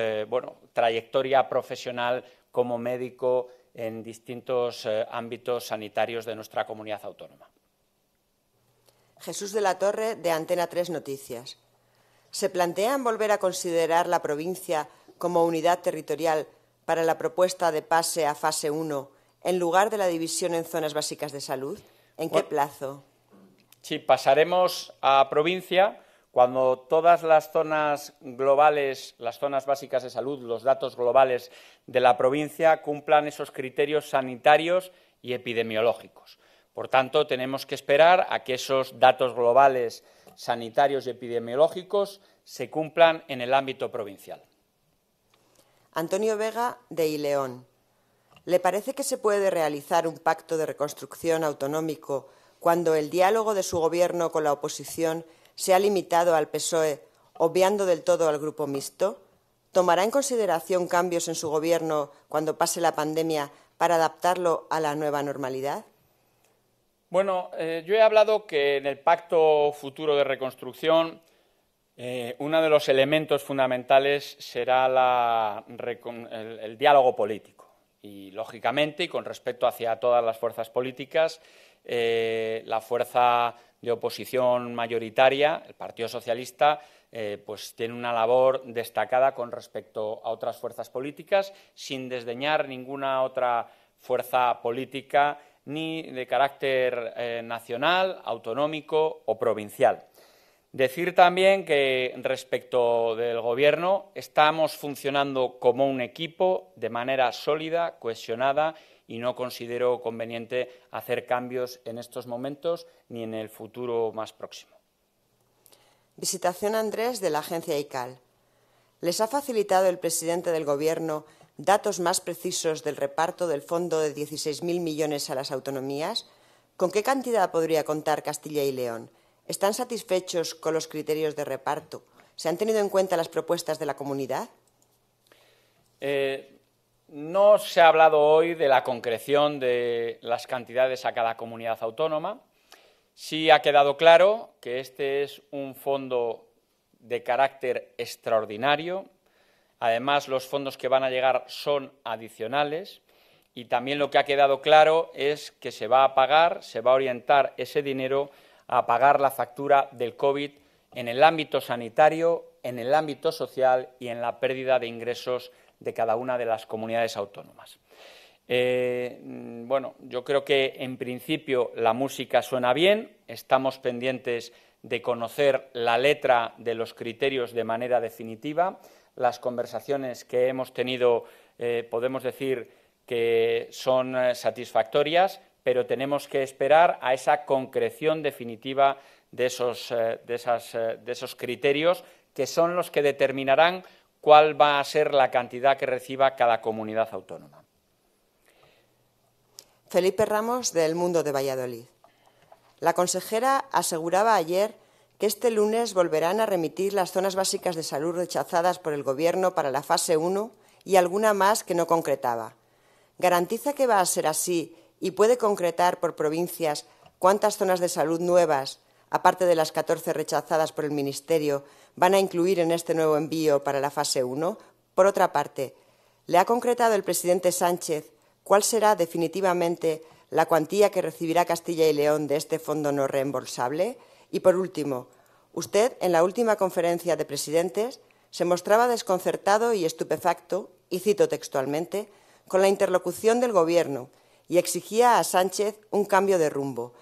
trayectoria profesional como médico en distintos ámbitos sanitarios de nuestra comunidad autónoma. Jesús de la Torre, de Antena 3 Noticias. ¿Se plantean volver a considerar la provincia como unidad territorial para la propuesta de pase a fase 1 en lugar de la división en zonas básicas de salud? ¿En qué plazo? Sí, pasaremos a provincia cuando todas las zonas globales, las zonas básicas de salud, los datos globales de la provincia cumplan esos criterios sanitarios y epidemiológicos. Por tanto, tenemos que esperar a que esos datos globales sanitarios y epidemiológicos se cumplan en el ámbito provincial. Antonio Vega, de Ileón. ¿Le parece que se puede realizar un pacto de reconstrucción autonómico cuando el diálogo de su Gobierno con la oposición se ha limitado al PSOE, obviando del todo al Grupo Mixto? ¿Tomará en consideración cambios en su Gobierno cuando pase la pandemia para adaptarlo a la nueva normalidad? Bueno, yo he hablado que en el Pacto Futuro de Reconstrucción uno de los elementos fundamentales será el diálogo político. y, lógicamente, y con respeto hacia todas las fuerzas políticas, la fuerza de oposición mayoritaria, el Partido Socialista, pues tiene una labor destacada con respecto a otras fuerzas políticas, sin desdeñar ninguna otra fuerza política, ni de carácter nacional, autonómico o provincial. Decir también que respecto del Gobierno estamos funcionando como un equipo de manera sólida, cohesionada, y no considero conveniente hacer cambios en estos momentos ni en el futuro más próximo. Visitación a Andrés de la agencia ICAL. ¿Les ha facilitado el presidente del Gobierno datos más precisos del reparto del fondo de 16.000 millones a las autonomías? ¿Con qué cantidad podría contar Castilla y León? ¿Están satisfechos con los criterios de reparto? ¿Se han tenido en cuenta las propuestas de la comunidad? No se ha hablado hoy de la concreción de las cantidades a cada comunidad autónoma. Sí ha quedado claro que este es un fondo de carácter extraordinario. Además, los fondos que van a llegar son adicionales y también lo que ha quedado claro es que se va a pagar, se va a orientar ese dinero a pagar la factura del COVID en el ámbito sanitario, en el ámbito social y en la pérdida de ingresos de cada una de las comunidades autónomas. Bueno, yo creo que en principio la música suena bien, estamos pendientes de conocer la letra de los criterios de manera definitiva. Las conversaciones que hemos tenido podemos decir que son satisfactorias, pero tenemos que esperar a esa concreción definitiva de esos criterios, que son los que determinarán cuál va a ser la cantidad que reciba cada comunidad autónoma. Felipe Ramos, del Mundo de Valladolid. La consejera aseguraba ayer que este lunes volverán a remitir las zonas básicas de salud rechazadas por el Gobierno para la fase 1 y alguna más que no concretaba. ¿Garantiza que va a ser así y puede concretar por provincias cuántas zonas de salud nuevas, aparte de las 14 rechazadas por el Ministerio, van a incluir en este nuevo envío para la fase 1? Por otra parte, ¿le ha concretado el presidente Sánchez cuál será definitivamente la cuantía que recibirá Castilla y León de este fondo no reembolsable? Y, por último, usted, en la última conferencia de presidentes, se mostraba desconcertado y estupefacto, y cito textualmente, con la interlocución del Gobierno y exigía a Sánchez un cambio de rumbo.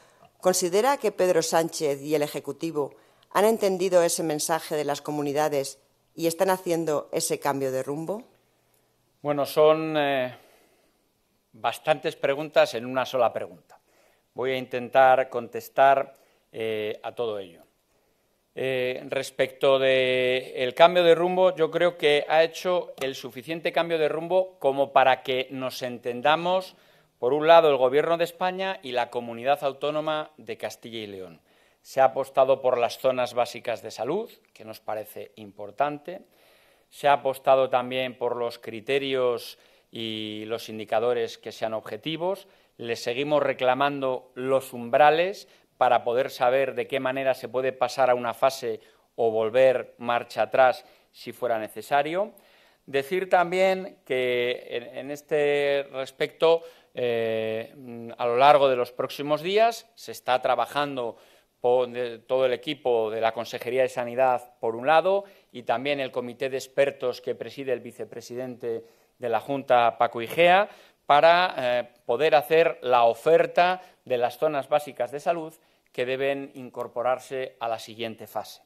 ¿Considera que Pedro Sánchez y el Ejecutivo han entendido ese mensaje de las comunidades y están haciendo ese cambio de rumbo? Bueno, son bastantes preguntas en una sola pregunta. Voy a intentar contestar a todo ello. Respecto del cambio de rumbo, yo creo que ha hecho el suficiente cambio de rumbo como para que nos entendamos, por un lado, el Gobierno de España y la Comunidad Autónoma de Castilla y León. Se ha apostado por las zonas básicas de salud, que nos parece importante. Se ha apostado también por los criterios y los indicadores que sean objetivos. Le seguimos reclamando los umbrales para poder saber de qué manera se puede pasar a una fase o volver marcha atrás si fuera necesario. Decir también que en este respecto, a lo largo de los próximos días, se está trabajando todo el equipo de la Consejería de Sanidad, por un lado, y también el comité de expertos que preside el vicepresidente de la Junta, Paco Igea, para poder hacer la oferta de las zonas básicas de salud que deben incorporarse a la siguiente fase.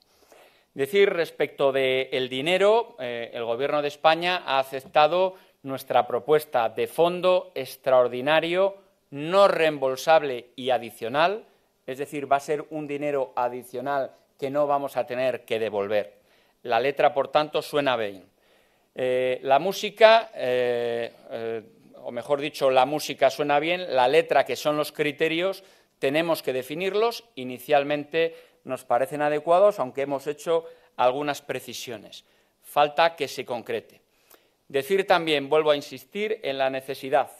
Decir respecto del dinero, el Gobierno de España ha aceptado nuestra propuesta de fondo extraordinario, no reembolsable y adicional, es decir, va a ser un dinero adicional que no vamos a tener que devolver. La letra, por tanto, suena bien. La música, o mejor dicho, la música suena bien, la letra, que son los criterios, tenemos que definirlos. Inicialmente nos parecen adecuados, aunque hemos hecho algunas precisiones. Falta que se concrete. Decir también, vuelvo a insistir, en la necesidad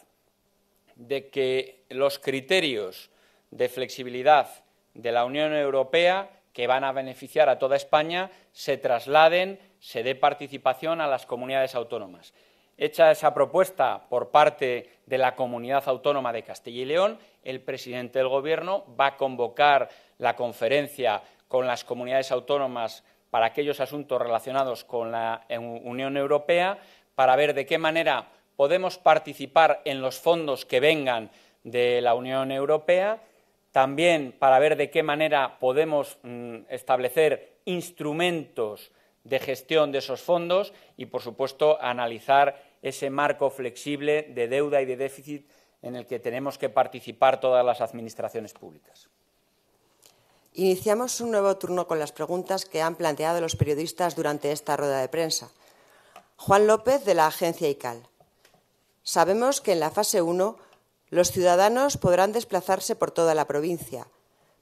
de que los criterios de flexibilidad de la Unión Europea, que van a beneficiar a toda España, se trasladen, se dé participación a las comunidades autónomas. Hecha esa propuesta por parte de la Comunidad Autónoma de Castilla y León, el presidente del Gobierno va a convocar la conferencia con las comunidades autónomas para aquellos asuntos relacionados con la Unión Europea, para ver de qué manera podemos participar en los fondos que vengan de la Unión Europea, también para ver de qué manera podemos establecer instrumentos de gestión de esos fondos y, por supuesto, analizar ese marco flexible de deuda y de déficit en el que tenemos que participar todas las administraciones públicas. Iniciamos un nuevo turno con las preguntas que han planteado los periodistas durante esta rueda de prensa. Juan López, de la agencia ICAL. Sabemos que en la fase 1 los ciudadanos podrán desplazarse por toda la provincia,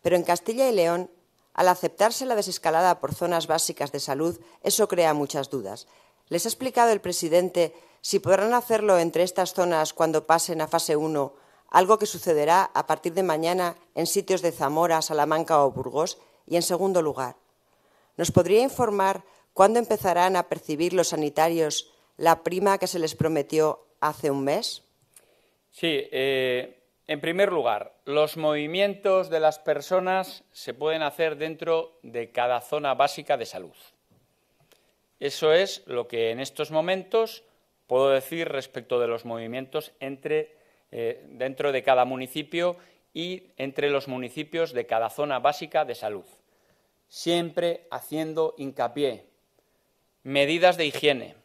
pero en Castilla y León, al aceptarse la desescalada por zonas básicas de salud, eso crea muchas dudas. ¿Les ha explicado el presidente si podrán hacerlo entre estas zonas cuando pasen a fase 1, algo que sucederá a partir de mañana en sitios de Zamora, Salamanca o Burgos? Y, en segundo lugar, ¿nos podría informar cuándo empezarán a percibir los sanitarios la prima que se les prometió hace un mes? Sí, en primer lugar, los movimientos de las personas se pueden hacer dentro de cada zona básica de salud. Eso es lo que en estos momentos puedo decir respecto de los movimientos dentro de cada municipio y entre los municipios de cada zona básica de salud. Siempre haciendo hincapié, medidas de higiene,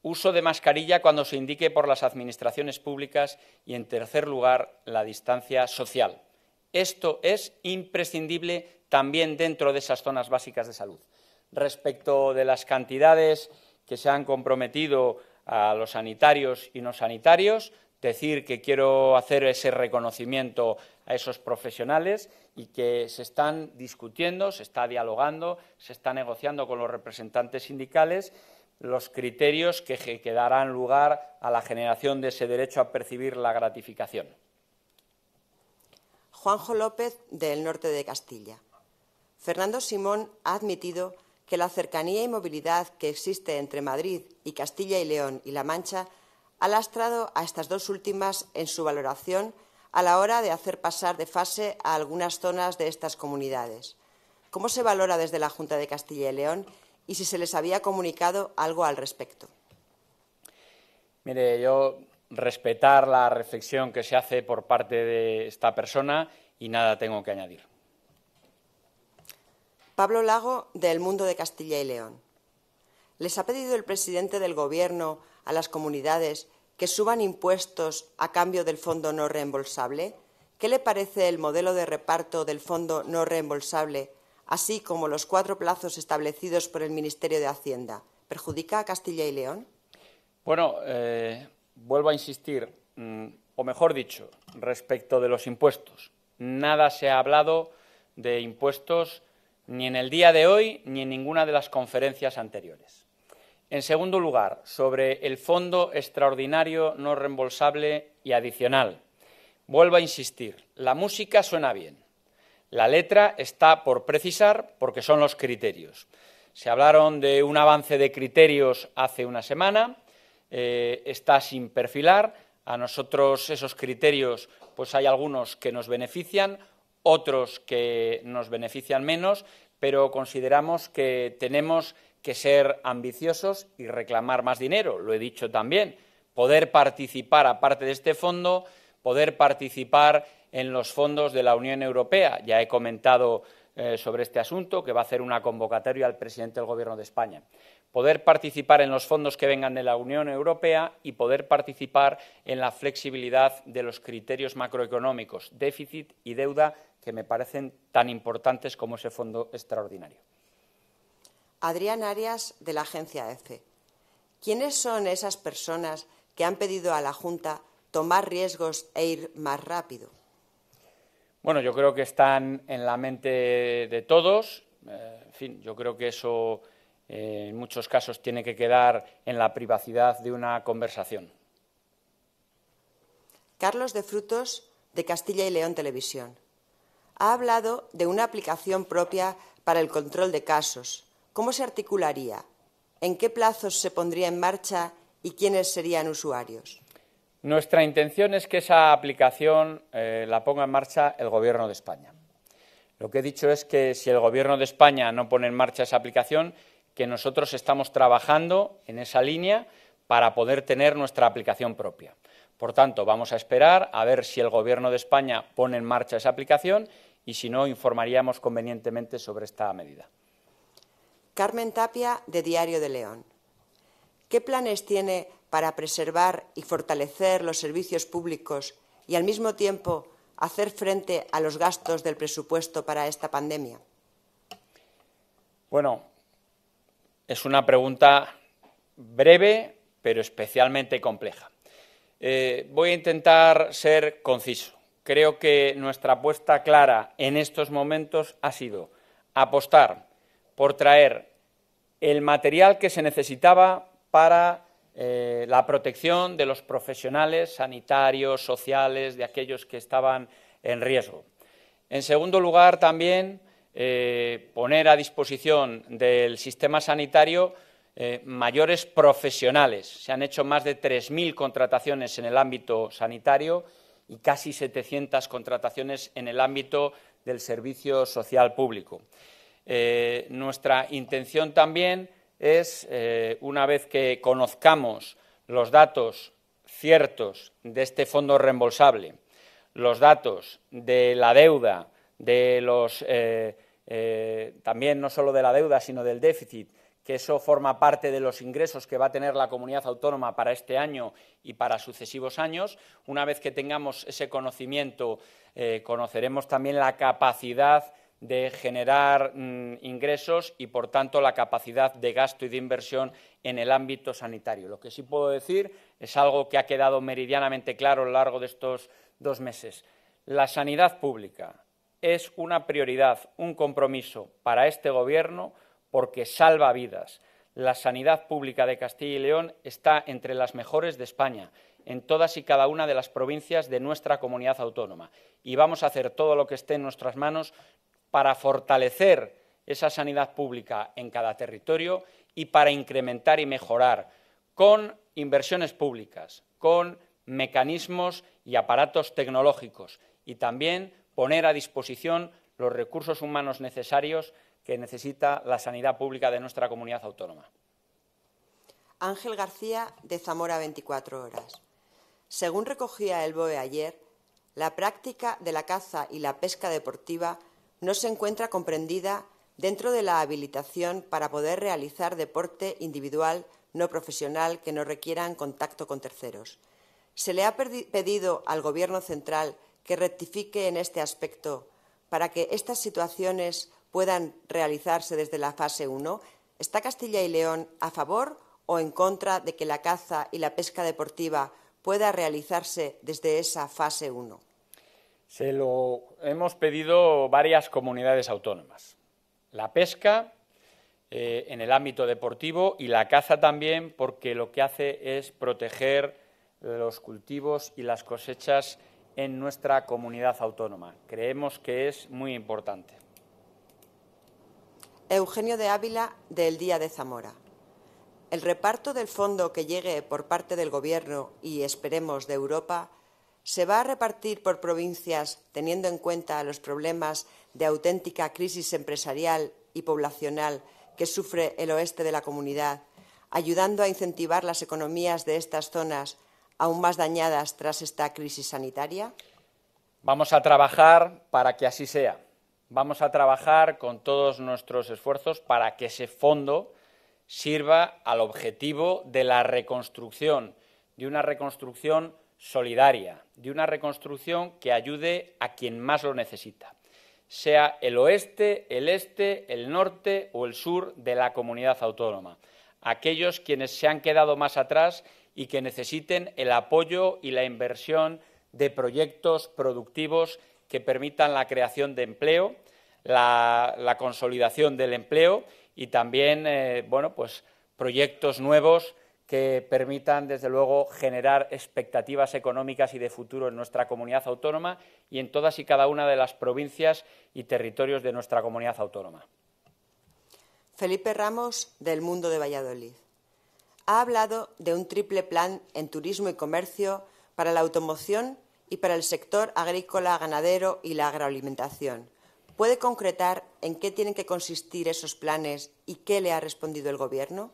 uso de mascarilla cuando se indique por las administraciones públicas y, en tercer lugar, la distancia social. Esto es imprescindible también dentro de esas zonas básicas de salud. Respecto de las cantidades que se han comprometido a los sanitarios y no sanitarios, decir que quiero hacer ese reconocimiento a esos profesionales y que se están discutiendo, se está dialogando, se está negociando con los representantes sindicales los criterios que darán lugar a la generación de ese derecho a percibir la gratificación. Juanjo López, del norte de Castilla. Fernando Simón ha admitido que la cercanía y movilidad que existe entre Madrid y Castilla y León y La Mancha ha lastrado a estas dos últimas en su valoración a la hora de hacer pasar de fase a algunas zonas de estas comunidades. ¿Cómo se valora desde la Junta de Castilla y León y si se les había comunicado algo al respecto? Mire, yo respetar la reflexión que se hace por parte de esta persona y nada tengo que añadir. Pablo Lago, del Mundo de Castilla y León. ¿Les ha pedido el presidente del Gobierno a las comunidades que suban impuestos a cambio del fondo no reembolsable? ¿Qué le parece el modelo de reparto del fondo no reembolsable, así como los 4 plazos establecidos por el Ministerio de Hacienda? ¿Perjudica a Castilla y León? Bueno, vuelvo a insistir, o mejor dicho, respecto de los impuestos. Nada se ha hablado de impuestos ni en el día de hoy ni en ninguna de las conferencias anteriores. En segundo lugar, sobre el fondo extraordinario no reembolsable y adicional. Vuelvo a insistir, la música suena bien. La letra está por precisar porque son los criterios. Se hablaron de un avance de criterios hace una semana, está sin perfilar. A nosotros esos criterios, pues hay algunos que nos benefician, otros que nos benefician menos, pero consideramos que tenemos que ser ambiciosos y reclamar más dinero. Lo he dicho también, poder participar, aparte de este fondo, poder participar en los fondos de la Unión Europea. Ya he comentado sobre este asunto, que va a hacer una convocatoria al presidente del Gobierno de España. Poder participar en los fondos que vengan de la Unión Europea y poder participar en la flexibilidad de los criterios macroeconómicos, déficit y deuda, que me parecen tan importantes como ese fondo extraordinario. Adrián Arias, de la agencia EFE. ¿Quiénes son esas personas que han pedido a la Junta tomar riesgos e ir más rápido? Bueno, yo creo que están en la mente de todos. En fin, yo creo que eso en muchos casos tiene que quedar en la privacidad de una conversación. Carlos de Frutos, de Castilla y León Televisión. Ha hablado de una aplicación propia para el control de casos. ¿Cómo se articularía? ¿En qué plazos se pondría en marcha y quiénes serían usuarios? Nuestra intención es que esa aplicación la ponga en marcha el Gobierno de España. Lo que he dicho es que si el Gobierno de España no pone en marcha esa aplicación, que nosotros estamos trabajando en esa línea para poder tener nuestra aplicación propia. Por tanto, vamos a esperar a ver si el Gobierno de España pone en marcha esa aplicación y, si no, informaríamos convenientemente sobre esta medida. Carmen Tapia, de Diario de León. ¿Qué planes tiene para preservar y fortalecer los servicios públicos y, al mismo tiempo, hacer frente a los gastos del presupuesto para esta pandemia? Bueno, es una pregunta breve, pero especialmente compleja. Voy a intentar ser conciso. Creo que nuestra apuesta clara en estos momentos ha sido apostar por traer el material que se necesitaba para la protección de los profesionales sanitarios, sociales, de aquellos que estaban en riesgo. En segundo lugar, también poner a disposición del sistema sanitario mayores profesionales. Se han hecho más de 3.000 contrataciones en el ámbito sanitario y casi 700 contrataciones en el ámbito del servicio social público. Nuestra intención también es, una vez que conozcamos los datos ciertos de este fondo reembolsable, los datos de la deuda, de los, también no solo de la deuda, sino del déficit, que eso forma parte de los ingresos que va a tener la comunidad autónoma para este año y para sucesivos años. Una vez que tengamos ese conocimiento, conoceremos también la capacidad de generar ingresos y, por tanto, la capacidad de gasto y de inversión en el ámbito sanitario. Lo que sí puedo decir es algo que ha quedado meridianamente claro a lo largo de estos 2 meses. La sanidad pública es una prioridad, un compromiso para este Gobierno, porque salva vidas. La sanidad pública de Castilla y León está entre las mejores de España, en todas y cada una de las provincias de nuestra comunidad autónoma. Y vamos a hacer todo lo que esté en nuestras manos para fortalecer esa sanidad pública en cada territorio y para incrementar y mejorar con inversiones públicas, con mecanismos y aparatos tecnológicos, y también poner a disposición los recursos humanos necesarios que necesita la sanidad pública de nuestra comunidad autónoma. Ángel García, de Zamora 24 Horas. Según recogía el BOE ayer, la práctica de la caza y la pesca deportiva no se encuentra comprendida dentro de la habilitación para poder realizar deporte individual no profesional que no requieran contacto con terceros. ¿Se le ha pedido al Gobierno central que rectifique en este aspecto para que estas situaciones puedan realizarse desde la fase 1? ¿Está Castilla y León a favor o en contra de que la caza y la pesca deportiva pueda realizarse desde esa fase 1? Se lo hemos pedido varias comunidades autónomas. La pesca en el ámbito deportivo y la caza también, porque lo que hace es proteger los cultivos y las cosechas en nuestra comunidad autónoma. Creemos que es muy importante. Eugenio de Ávila, de El Día de Zamora. El reparto del fondo que llegue por parte del Gobierno y, esperemos, de Europa, ¿se va a repartir por provincias teniendo en cuenta los problemas de auténtica crisis empresarial y poblacional que sufre el oeste de la comunidad, ayudando a incentivar las economías de estas zonas aún más dañadas tras esta crisis sanitaria? Vamos a trabajar para que así sea. Vamos a trabajar con todos nuestros esfuerzos para que ese fondo sirva al objetivo de la reconstrucción, de una reconstrucción solidaria, de una reconstrucción que ayude a quien más lo necesita, sea el oeste, el este, el norte o el sur de la comunidad autónoma, aquellos quienes se han quedado más atrás y que necesiten el apoyo y la inversión de proyectos productivos que permitan la creación de empleo, la consolidación del empleo y también proyectos nuevos que permitan, desde luego, generar expectativas económicas y de futuro en nuestra comunidad autónoma y en todas y cada una de las provincias y territorios de nuestra comunidad autónoma. Felipe Ramos, del Mundo de Valladolid. ha hablado de un triple plan en turismo y comercio para la automoción y para el sector agrícola, ganadero y la agroalimentación. ¿Puede concretar en qué tienen que consistir esos planes y qué le ha respondido el Gobierno?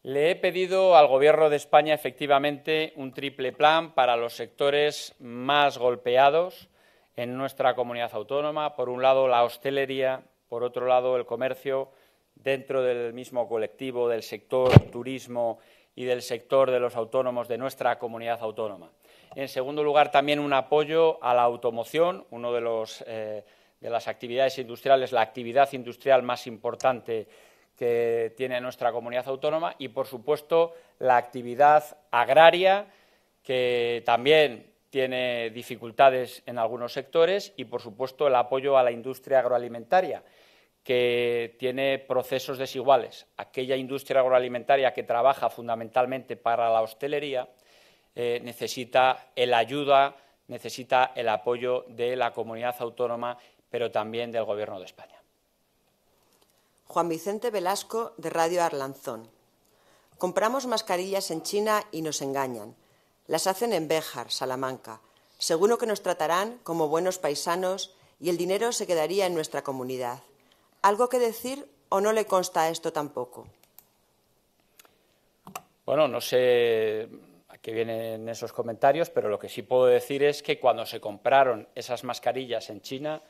Le he pedido al Gobierno de España, efectivamente, un triple plan para los sectores más golpeados en nuestra comunidad autónoma. Por un lado, la hostelería, por otro lado, el comercio, dentro del mismo colectivo del sector turismo y del sector de los autónomos de nuestra comunidad autónoma. En segundo lugar, también un apoyo a la automoción, una de las actividades industriales, la actividad industrial más importante que tiene nuestra comunidad autónoma, y, por supuesto, la actividad agraria, que también tiene dificultades en algunos sectores, y, por supuesto, el apoyo a la industria agroalimentaria, que tiene procesos desiguales. Aquella industria agroalimentaria que trabaja fundamentalmente para la hostelería necesita la ayuda, necesita el apoyo de la comunidad autónoma, pero también del Gobierno de España. Juan Vicente Velasco, de Radio Arlanzón. Compramos mascarillas en China y nos engañan. Las hacen en Béjar, Salamanca. Seguro que nos tratarán como buenos paisanos y el dinero se quedaría en nuestra comunidad. ¿Algo que decir o no le consta esto tampoco? Bueno, no sé a qué vienen esos comentarios, pero lo que sí puedo decir es que cuando se compraron esas mascarillas en China,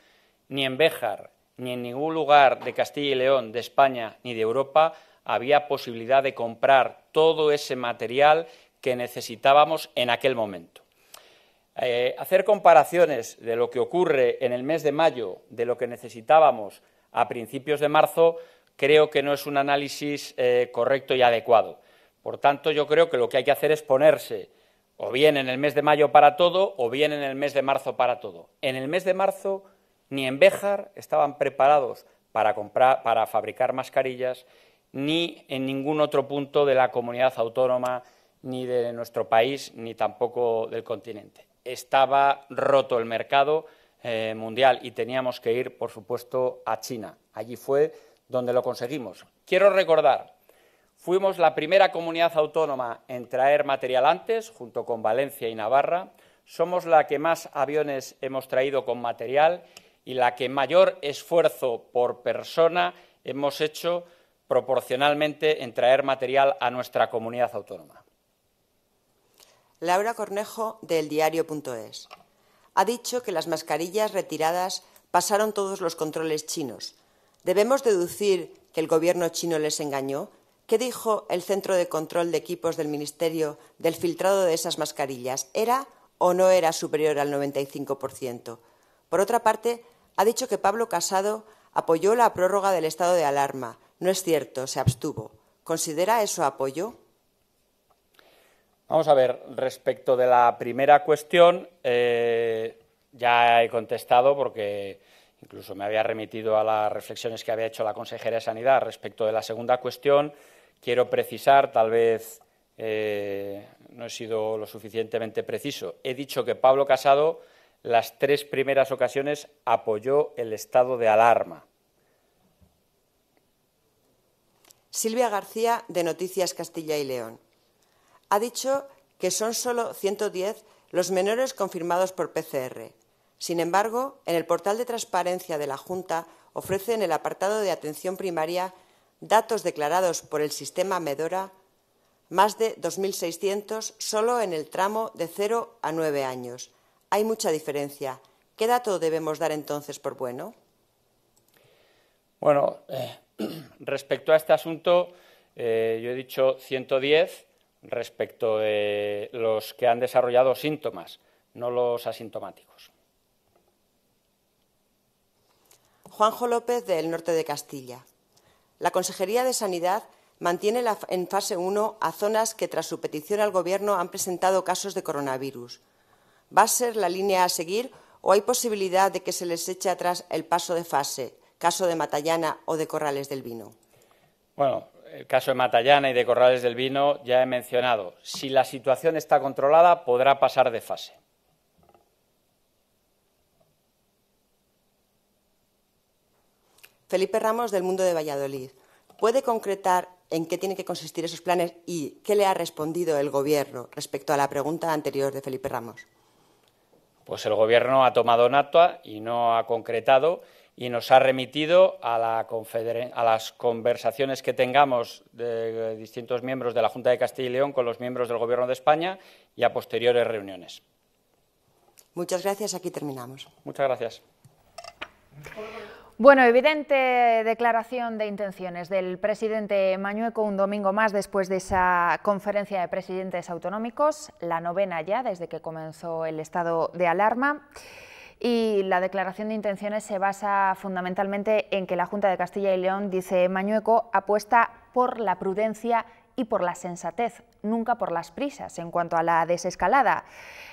ni en Béjar ni en ningún lugar de Castilla y León, de España ni de Europa había posibilidad de comprar todo ese material que necesitábamos en aquel momento. Hacer comparaciones de lo que ocurre en el mes de mayo, de lo que necesitábamos a principios de marzo, creo que no es un análisis correcto y adecuado. Por tanto, yo creo que lo que hay que hacer es ponerse o bien en el mes de mayo para todo o bien en el mes de marzo para todo. En el mes de marzo ni en Béjar estaban preparados para fabricar mascarillas, ni en ningún otro punto de la comunidad autónoma, ni de nuestro país, ni tampoco del continente. Estaba roto el mercado mundial y teníamos que ir, por supuesto, a China. Allí fue donde lo conseguimos. Quiero recordar, fuimos la primera comunidad autónoma en traer material antes, junto con Valencia y Navarra. Somos la que más aviones hemos traído con material y la que mayor esfuerzo por persona hemos hecho proporcionalmente en traer material a nuestra comunidad autónoma. Laura Cornejo, de eldiario.es. Ha dicho que las mascarillas retiradas pasaron todos los controles chinos. ¿Debemos deducir que el Gobierno chino les engañó? ¿Qué dijo el Centro de Control de Equipos del Ministerio del filtrado de esas mascarillas? ¿Era o no era superior al 95%? Por otra parte, ha dicho que Pablo Casado apoyó la prórroga del estado de alarma. No es cierto, se abstuvo. ¿Considera eso apoyo? Vamos a ver, respecto de la primera cuestión, ya he contestado porque incluso me había remitido a las reflexiones que había hecho la consejera de Sanidad. Respecto de la segunda cuestión, quiero precisar, tal vez no he sido lo suficientemente preciso. He dicho que Pablo Casado, las 3 primeras ocasiones, apoyó el estado de alarma. Silvia García, de Noticias Castilla y León. Ha dicho que son solo 110 los menores confirmados por PCR. Sin embargo, en el portal de transparencia de la Junta ofrece en el apartado de atención primaria datos declarados por el sistema Medora, más de 2.600 solo en el tramo de 0 a 9 años. Hay mucha diferencia. ¿Qué dato debemos dar entonces por bueno? Bueno, respecto a este asunto, yo he dicho 110 respecto de los que han desarrollado síntomas, no los asintomáticos. Juanjo López, del Norte de Castilla. La Consejería de Sanidad mantiene en fase 1 a zonas que, tras su petición al Gobierno, han presentado casos de coronavirus. ¿Va a ser la línea a seguir o hay posibilidad de que se les eche atrás el paso de fase, caso de Matallana o de Corrales del Vino? Bueno, el caso de Matallana y de Corrales del Vino ya he mencionado. Si la situación está controlada, podrá pasar de fase. Felipe Ramos, del Mundo de Valladolid. ¿Puede concretar en qué tienen que consistir esos planes y qué le ha respondido el Gobierno respecto a la pregunta anterior de Felipe Ramos. Pues el Gobierno ha tomado nota y no ha concretado y nos ha remitido a las conversaciones que tengamos de distintos miembros de la Junta de Castilla y León con los miembros del Gobierno de España y a posteriores reuniones. Muchas gracias. Aquí terminamos. Muchas gracias. Bueno, evidente declaración de intenciones del presidente Mañueco un domingo más después de esa conferencia de presidentes autonómicos, la 9ª ya desde que comenzó el estado de alarma. Y la declaración de intenciones se basa fundamentalmente en que la Junta de Castilla y León, dice Mañueco, apuesta por la prudencia y por la sensatez, nunca por las prisas en cuanto a la desescalada.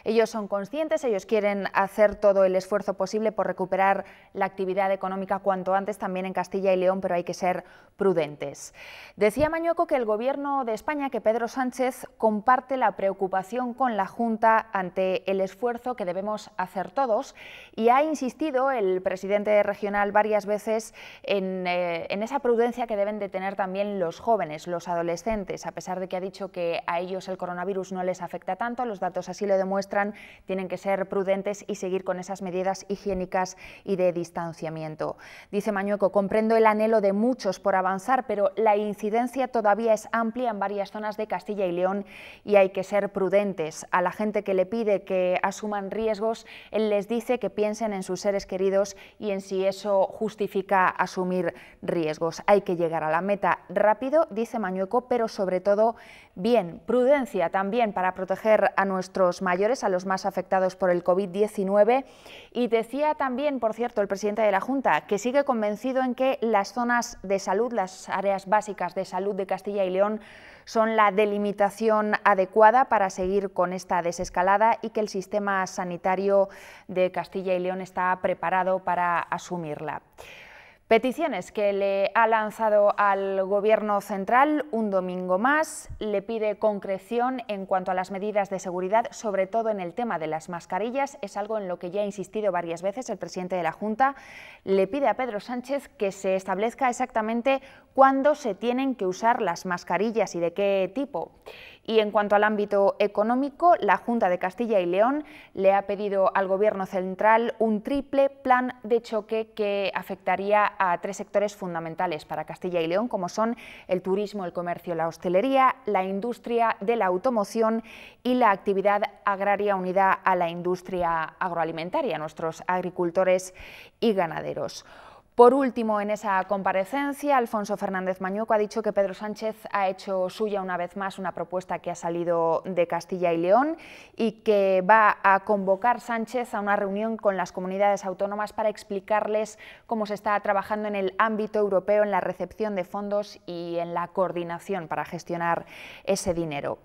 Ellos son conscientes, ellos quieren hacer todo el esfuerzo posible por recuperar la actividad económica cuanto antes también en Castilla y León, pero hay que ser prudentes. Decía Mañueco que el Gobierno de España, que Pedro Sánchez, comparte la preocupación con la Junta ante el esfuerzo que debemos hacer todos y ha insistido el presidente regional varias veces en esa prudencia que deben de tener también los jóvenes, los adolescentes, a pesar de que ha dicho que a ellos el coronavirus no les afecta tanto, los datos así lo demuestran, tienen que ser prudentes y seguir con esas medidas higiénicas y de distanciamiento. Dice Mañueco, comprendo el anhelo de muchos por avanzar, pero la incidencia todavía es amplia en varias zonas de Castilla y León y hay que ser prudentes. A la gente que le pide que asuman riesgos, él les dice que piensen en sus seres queridos y en si eso justifica asumir riesgos. Hay que llegar a la meta rápido, dice Mañueco, pero sobre todo bien. Prudencia también para proteger a nuestros mayores, a los más afectados por el COVID-19. Y decía también, por cierto, el presidente de la Junta, que sigue convencido en que las zonas de salud, las áreas básicas de salud de Castilla y León, son la delimitación adecuada para seguir con esta desescalada y que el sistema sanitario de Castilla y León está preparado para asumirla. Peticiones que le ha lanzado al Gobierno central un domingo más, le pide concreción en cuanto a las medidas de seguridad, sobre todo en el tema de las mascarillas, es algo en lo que ya ha insistido varias veces el presidente de la Junta, le pide a Pedro Sánchez que se establezca exactamente cuándo se tienen que usar las mascarillas y de qué tipo. Y en cuanto al ámbito económico, la Junta de Castilla y León le ha pedido al Gobierno central un triple plan de choque que afectaría a 3 sectores fundamentales para Castilla y León, como son el turismo, el comercio, la hostelería, la industria de la automoción y la actividad agraria unida a la industria agroalimentaria, nuestros agricultores y ganaderos. Por último, en esa comparecencia, Alfonso Fernández Mañueco ha dicho que Pedro Sánchez ha hecho suya una vez más una propuesta que ha salido de Castilla y León y que va a convocar Sánchez a una reunión con las comunidades autónomas para explicarles cómo se está trabajando en el ámbito europeo en la recepción de fondos y en la coordinación para gestionar ese dinero.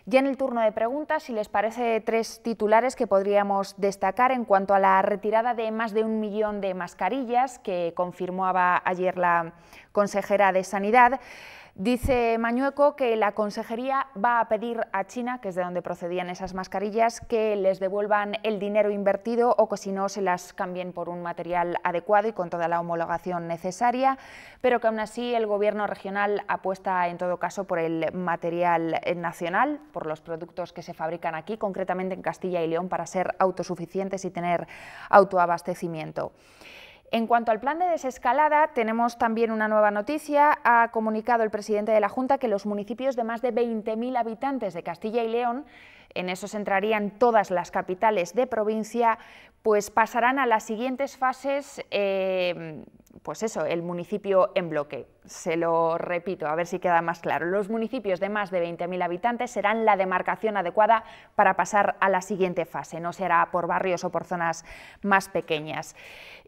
Ya en el turno de preguntas, si les parece, 3 titulares que podríamos destacar en cuanto a la retirada de más de 1 millón de mascarillas que confirmaba ayer la consejera de Sanidad. Dice Mañueco que la consejería va a pedir a China, que es de donde procedían esas mascarillas, que les devuelvan el dinero invertido o que si no se las cambien por un material adecuado y con toda la homologación necesaria, pero que aún así el Gobierno regional apuesta en todo caso por el material nacional, por los productos que se fabrican aquí, concretamente en Castilla y León, para ser autosuficientes y tener autoabastecimiento. En cuanto al plan de desescalada, tenemos también una nueva noticia. Ha comunicado el presidente de la Junta que los municipios de más de 20.000 habitantes de Castilla y León, en esos entrarían todas las capitales de provincia, pues pasarán a las siguientes fases, pues eso, el municipio en bloque. Se lo repito, a ver si queda más claro. Los municipios de más de 20.000 habitantes serán la demarcación adecuada para pasar a la siguiente fase, no será por barrios o por zonas más pequeñas.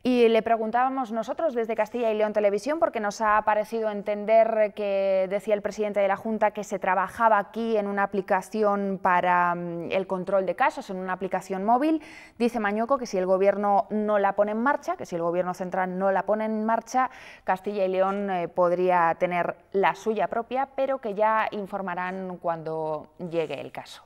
Y le preguntábamos nosotros desde Castilla y León Televisión, porque nos ha parecido entender que decía el presidente de la Junta que se trabajaba aquí en una aplicación para el control de casos, en una aplicación móvil. Dice Mañueco que si el Gobierno no la pone en marcha, que si el Gobierno central no la pone en marcha, Castilla y León podría tener la suya propia, pero que ya informarán cuando llegue el caso.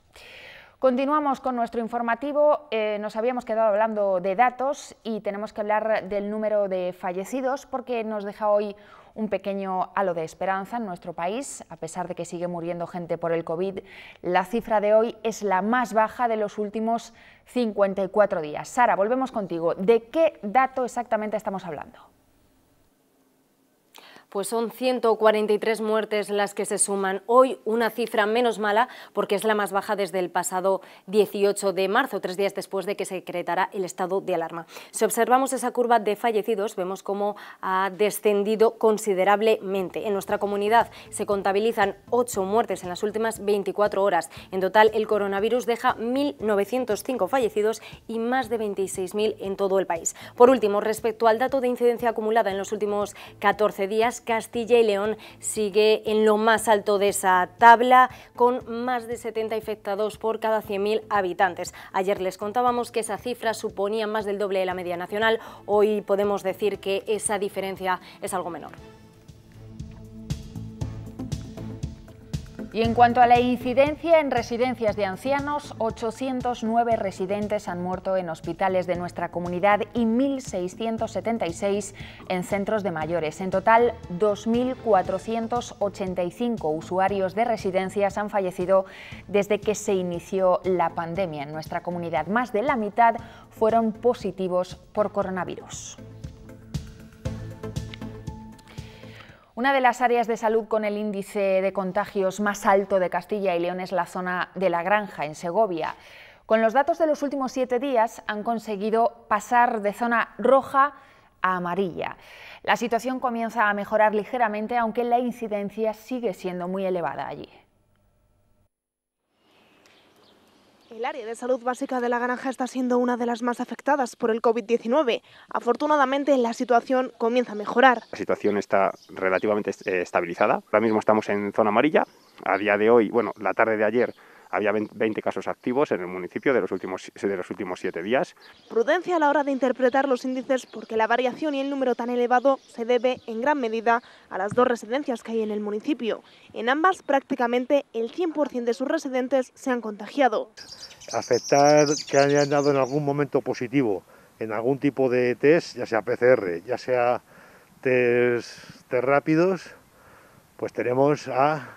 Continuamos con nuestro informativo. Nos habíamos quedado hablando de datos y tenemos que hablar del número de fallecidos porque nos deja hoy un pequeño halo de esperanza en nuestro país. A pesar de que sigue muriendo gente por el COVID, la cifra de hoy es la más baja de los últimos 54 días. Sara, volvemos contigo. ¿De qué dato exactamente estamos hablando? Pues son 143 muertes las que se suman hoy, una cifra menos mala porque es la más baja desde el pasado 18 de marzo, 3 días después de que se decretara el estado de alarma. Si observamos esa curva de fallecidos, vemos cómo ha descendido considerablemente. En nuestra comunidad se contabilizan 8 muertes en las últimas 24 horas. En total, el coronavirus deja 1.905 fallecidos y más de 26.000 en todo el país. Por último, respecto al dato de incidencia acumulada en los últimos 14 días, Castilla y León sigue en lo más alto de esa tabla, con más de 70 infectados por cada 100.000 habitantes. Ayer les contábamos que esa cifra suponía más del doble de la media nacional. Hoy podemos decir que esa diferencia es algo menor. Y en cuanto a la incidencia en residencias de ancianos, 809 residentes han muerto en hospitales de nuestra comunidad y 1.676 en centros de mayores. En total, 2.485 usuarios de residencias han fallecido desde que se inició la pandemia en nuestra comunidad. Más de la mitad fueron positivos por coronavirus. Una de las áreas de salud con el índice de contagios más alto de Castilla y León es la zona de La Granja, en Segovia. Con los datos de los últimos 7 días han conseguido pasar de zona roja a amarilla. La situación comienza a mejorar ligeramente, aunque la incidencia sigue siendo muy elevada allí. El área de salud básica de La Granja está siendo una de las más afectadas por el COVID-19. Afortunadamente, la situación comienza a mejorar. La situación está relativamente estabilizada. Ahora mismo estamos en zona amarilla. A día de hoy, la tarde de ayer, había 20 casos activos en el municipio de los últimos 7 días. Prudencia a la hora de interpretar los índices, porque la variación y el número tan elevado se debe en gran medida a las 2 residencias que hay en el municipio. En ambas, prácticamente el 100% de sus residentes se han contagiado. Aceptar que hayan dado en algún momento positivo en algún tipo de test, ya sea PCR, ya sea test rápidos, pues tenemos a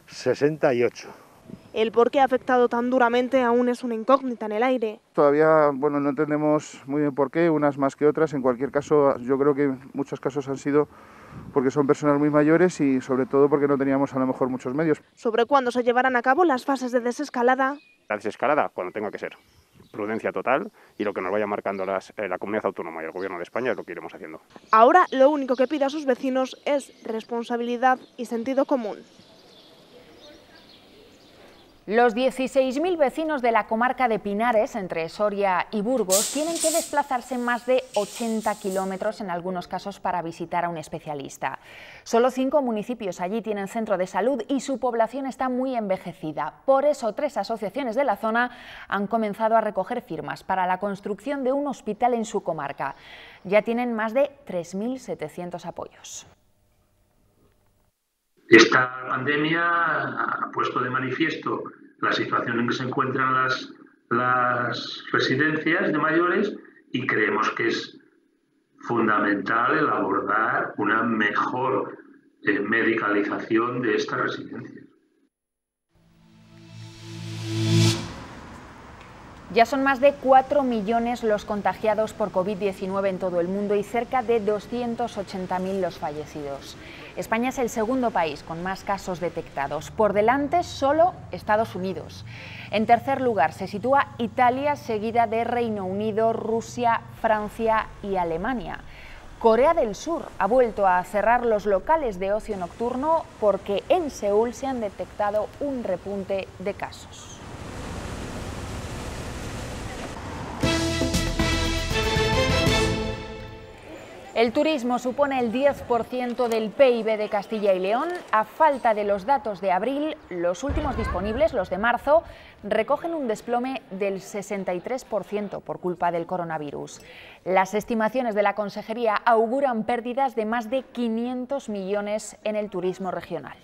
68. El por qué ha afectado tan duramente aún es una incógnita en el aire. Todavía no entendemos muy bien por qué, unas más que otras. En cualquier caso, yo creo que muchos casos han sido porque son personas muy mayores y sobre todo porque no teníamos a lo mejor muchos medios. ¿Sobre cuándo se llevarán a cabo las fases de desescalada? La desescalada, cuando tenga que ser. Prudencia total, y lo que nos vaya marcando la Comunidad Autónoma y el Gobierno de España es lo que iremos haciendo. Ahora lo único que pide a sus vecinos es responsabilidad y sentido común. Los 16.000 vecinos de la comarca de Pinares, entre Soria y Burgos, tienen que desplazarse más de 80 kilómetros en algunos casos para visitar a un especialista. Solo 5 municipios allí tienen centro de salud y su población está muy envejecida. Por eso, 3 asociaciones de la zona han comenzado a recoger firmas para la construcción de un hospital en su comarca. Ya tienen más de 3.700 apoyos. Esta pandemia ha puesto de manifiesto la situación en que se encuentran las residencias de mayores y creemos que es fundamental el abordar una mejor medicalización de estas residencias. Ya son más de 4 millones los contagiados por COVID-19 en todo el mundo y cerca de 280.000 los fallecidos. España es el segundo país con más casos detectados. Por delante solo Estados Unidos. En tercer lugar se sitúa Italia, seguida de Reino Unido, Rusia, Francia y Alemania. Corea del Sur ha vuelto a cerrar los locales de ocio nocturno porque en Seúl se han detectado un repunte de casos. El turismo supone el 10% del PIB de Castilla y León. A falta de los datos de abril, los últimos disponibles, los de marzo, recogen un desplome del 63% por culpa del coronavirus. Las estimaciones de la Consejería auguran pérdidas de más de 500 millones en el turismo regional.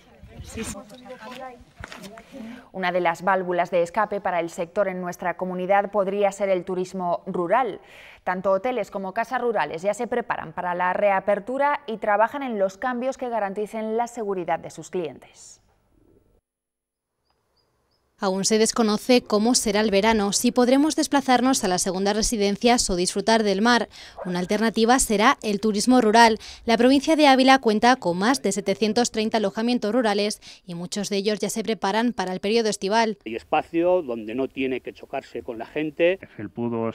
Una de las válvulas de escape para el sector en nuestra comunidad podría ser el turismo rural. Tanto hoteles como casas rurales ya se preparan para la reapertura y trabajan en los cambios que garanticen la seguridad de sus clientes. Aún se desconoce cómo será el verano, si podremos desplazarnos a las segundas residencias o disfrutar del mar. Una alternativa será el turismo rural. La provincia de Ávila cuenta con más de 730 alojamientos rurales y muchos de ellos ya se preparan para el periodo estival. Hay espacio donde no tiene que chocarse con la gente. Felpudos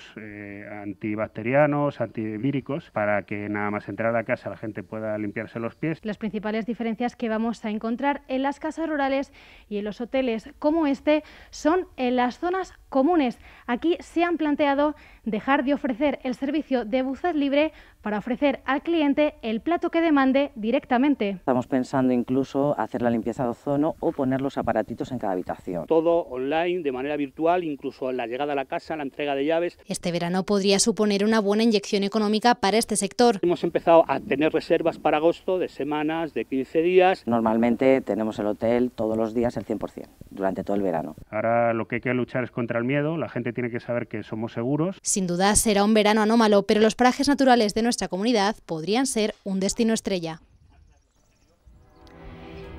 antibacterianos, antivíricos, para que nada más entrar a casa la gente pueda limpiarse los pies. Las principales diferencias que vamos a encontrar en las casas rurales y en los hoteles como este son en las zonas comunes. Aquí se han planteado dejar de ofrecer el servicio de buffet libre para ofrecer al cliente el plato que demande directamente. Estamos pensando incluso hacer la limpieza de ozono o poner los aparatitos en cada habitación. Todo online, de manera virtual, incluso la llegada a la casa, la entrega de llaves. Este verano podría suponer una buena inyección económica para este sector. Hemos empezado a tener reservas para agosto de semanas, de 15 días. Normalmente tenemos el hotel todos los días el 100%, durante todo el verano. Ahora lo que hay que luchar es contra el miedo, la gente tiene que saber que somos seguros. Sin duda será un verano anómalo, pero los parajes naturales de nuestra comunidad podrían ser un destino estrella.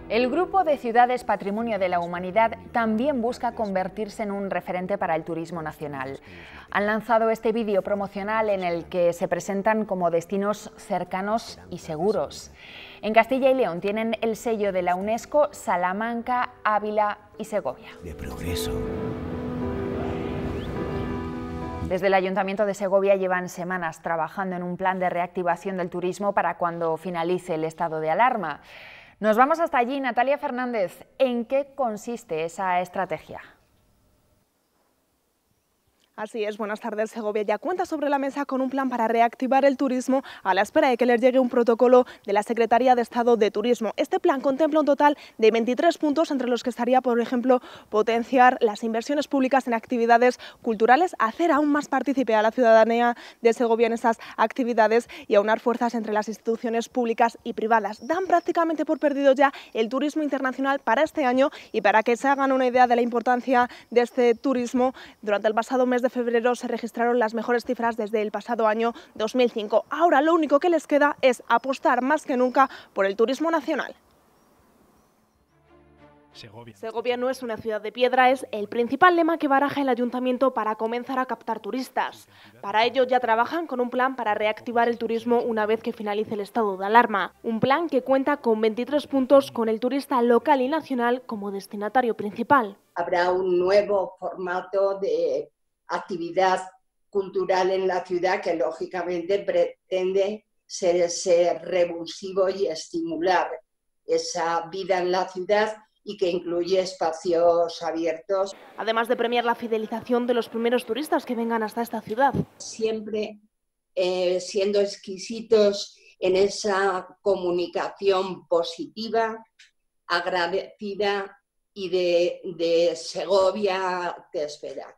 El Grupo de Ciudades Patrimonio de la Humanidad también busca convertirse en un referente para el turismo nacional. Han lanzado este vídeo promocional en el que se presentan como destinos cercanos y seguros. En Castilla y León tienen el sello de la UNESCO Salamanca, Ávila y Segovia. De progreso. Desde el Ayuntamiento de Segovia llevan semanas trabajando en un plan de reactivación del turismo para cuando finalice el estado de alarma. Nos vamos hasta allí. Natalia Fernández, ¿en qué consiste esa estrategia? Así es, buenas tardes. Segovia ya cuenta sobre la mesa con un plan para reactivar el turismo a la espera de que les llegue un protocolo de la Secretaría de Estado de Turismo. Este plan contempla un total de 23 puntos, entre los que estaría, por ejemplo, potenciar las inversiones públicas en actividades culturales, hacer aún más partícipe a la ciudadanía de Segovia en esas actividades y aunar fuerzas entre las instituciones públicas y privadas. Dan prácticamente por perdido ya el turismo internacional para este año, y para que se hagan una idea de la importancia de este turismo, durante el pasado mes de febrero se registraron las mejores cifras desde el pasado año 2005. Ahora lo único que les queda es apostar más que nunca por el turismo nacional. Segovia no es una ciudad de piedra, es el principal lema que baraja el ayuntamiento para comenzar a captar turistas. Para ello ya trabajan con un plan para reactivar el turismo una vez que finalice el estado de alarma. Un plan que cuenta con 23 puntos, con el turista local y nacional como destinatario principal. Habrá un nuevo formato de actividad cultural en la ciudad que lógicamente pretende ser ese revulsivo y estimular esa vida en la ciudad, y que incluye espacios abiertos. Además de premiar la fidelización de los primeros turistas que vengan hasta esta ciudad. Siempre siendo exquisitos en esa comunicación positiva, agradecida y de Segovia te espera.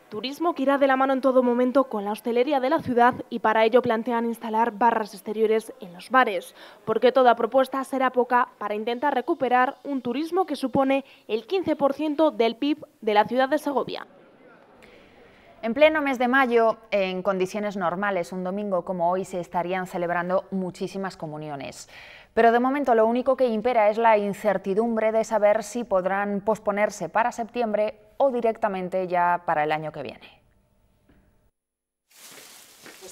Turismo que irá de la mano en todo momento con la hostelería de la ciudad, y para ello plantean instalar barras exteriores en los bares, porque toda propuesta será poca para intentar recuperar un turismo que supone el 15% del PIB de la ciudad de Segovia. En pleno mes de mayo, en condiciones normales, un domingo como hoy, se estarían celebrando muchísimas comuniones. Pero de momento lo único que impera es la incertidumbre de saber si podrán posponerse para septiembre o directamente ya para el año que viene.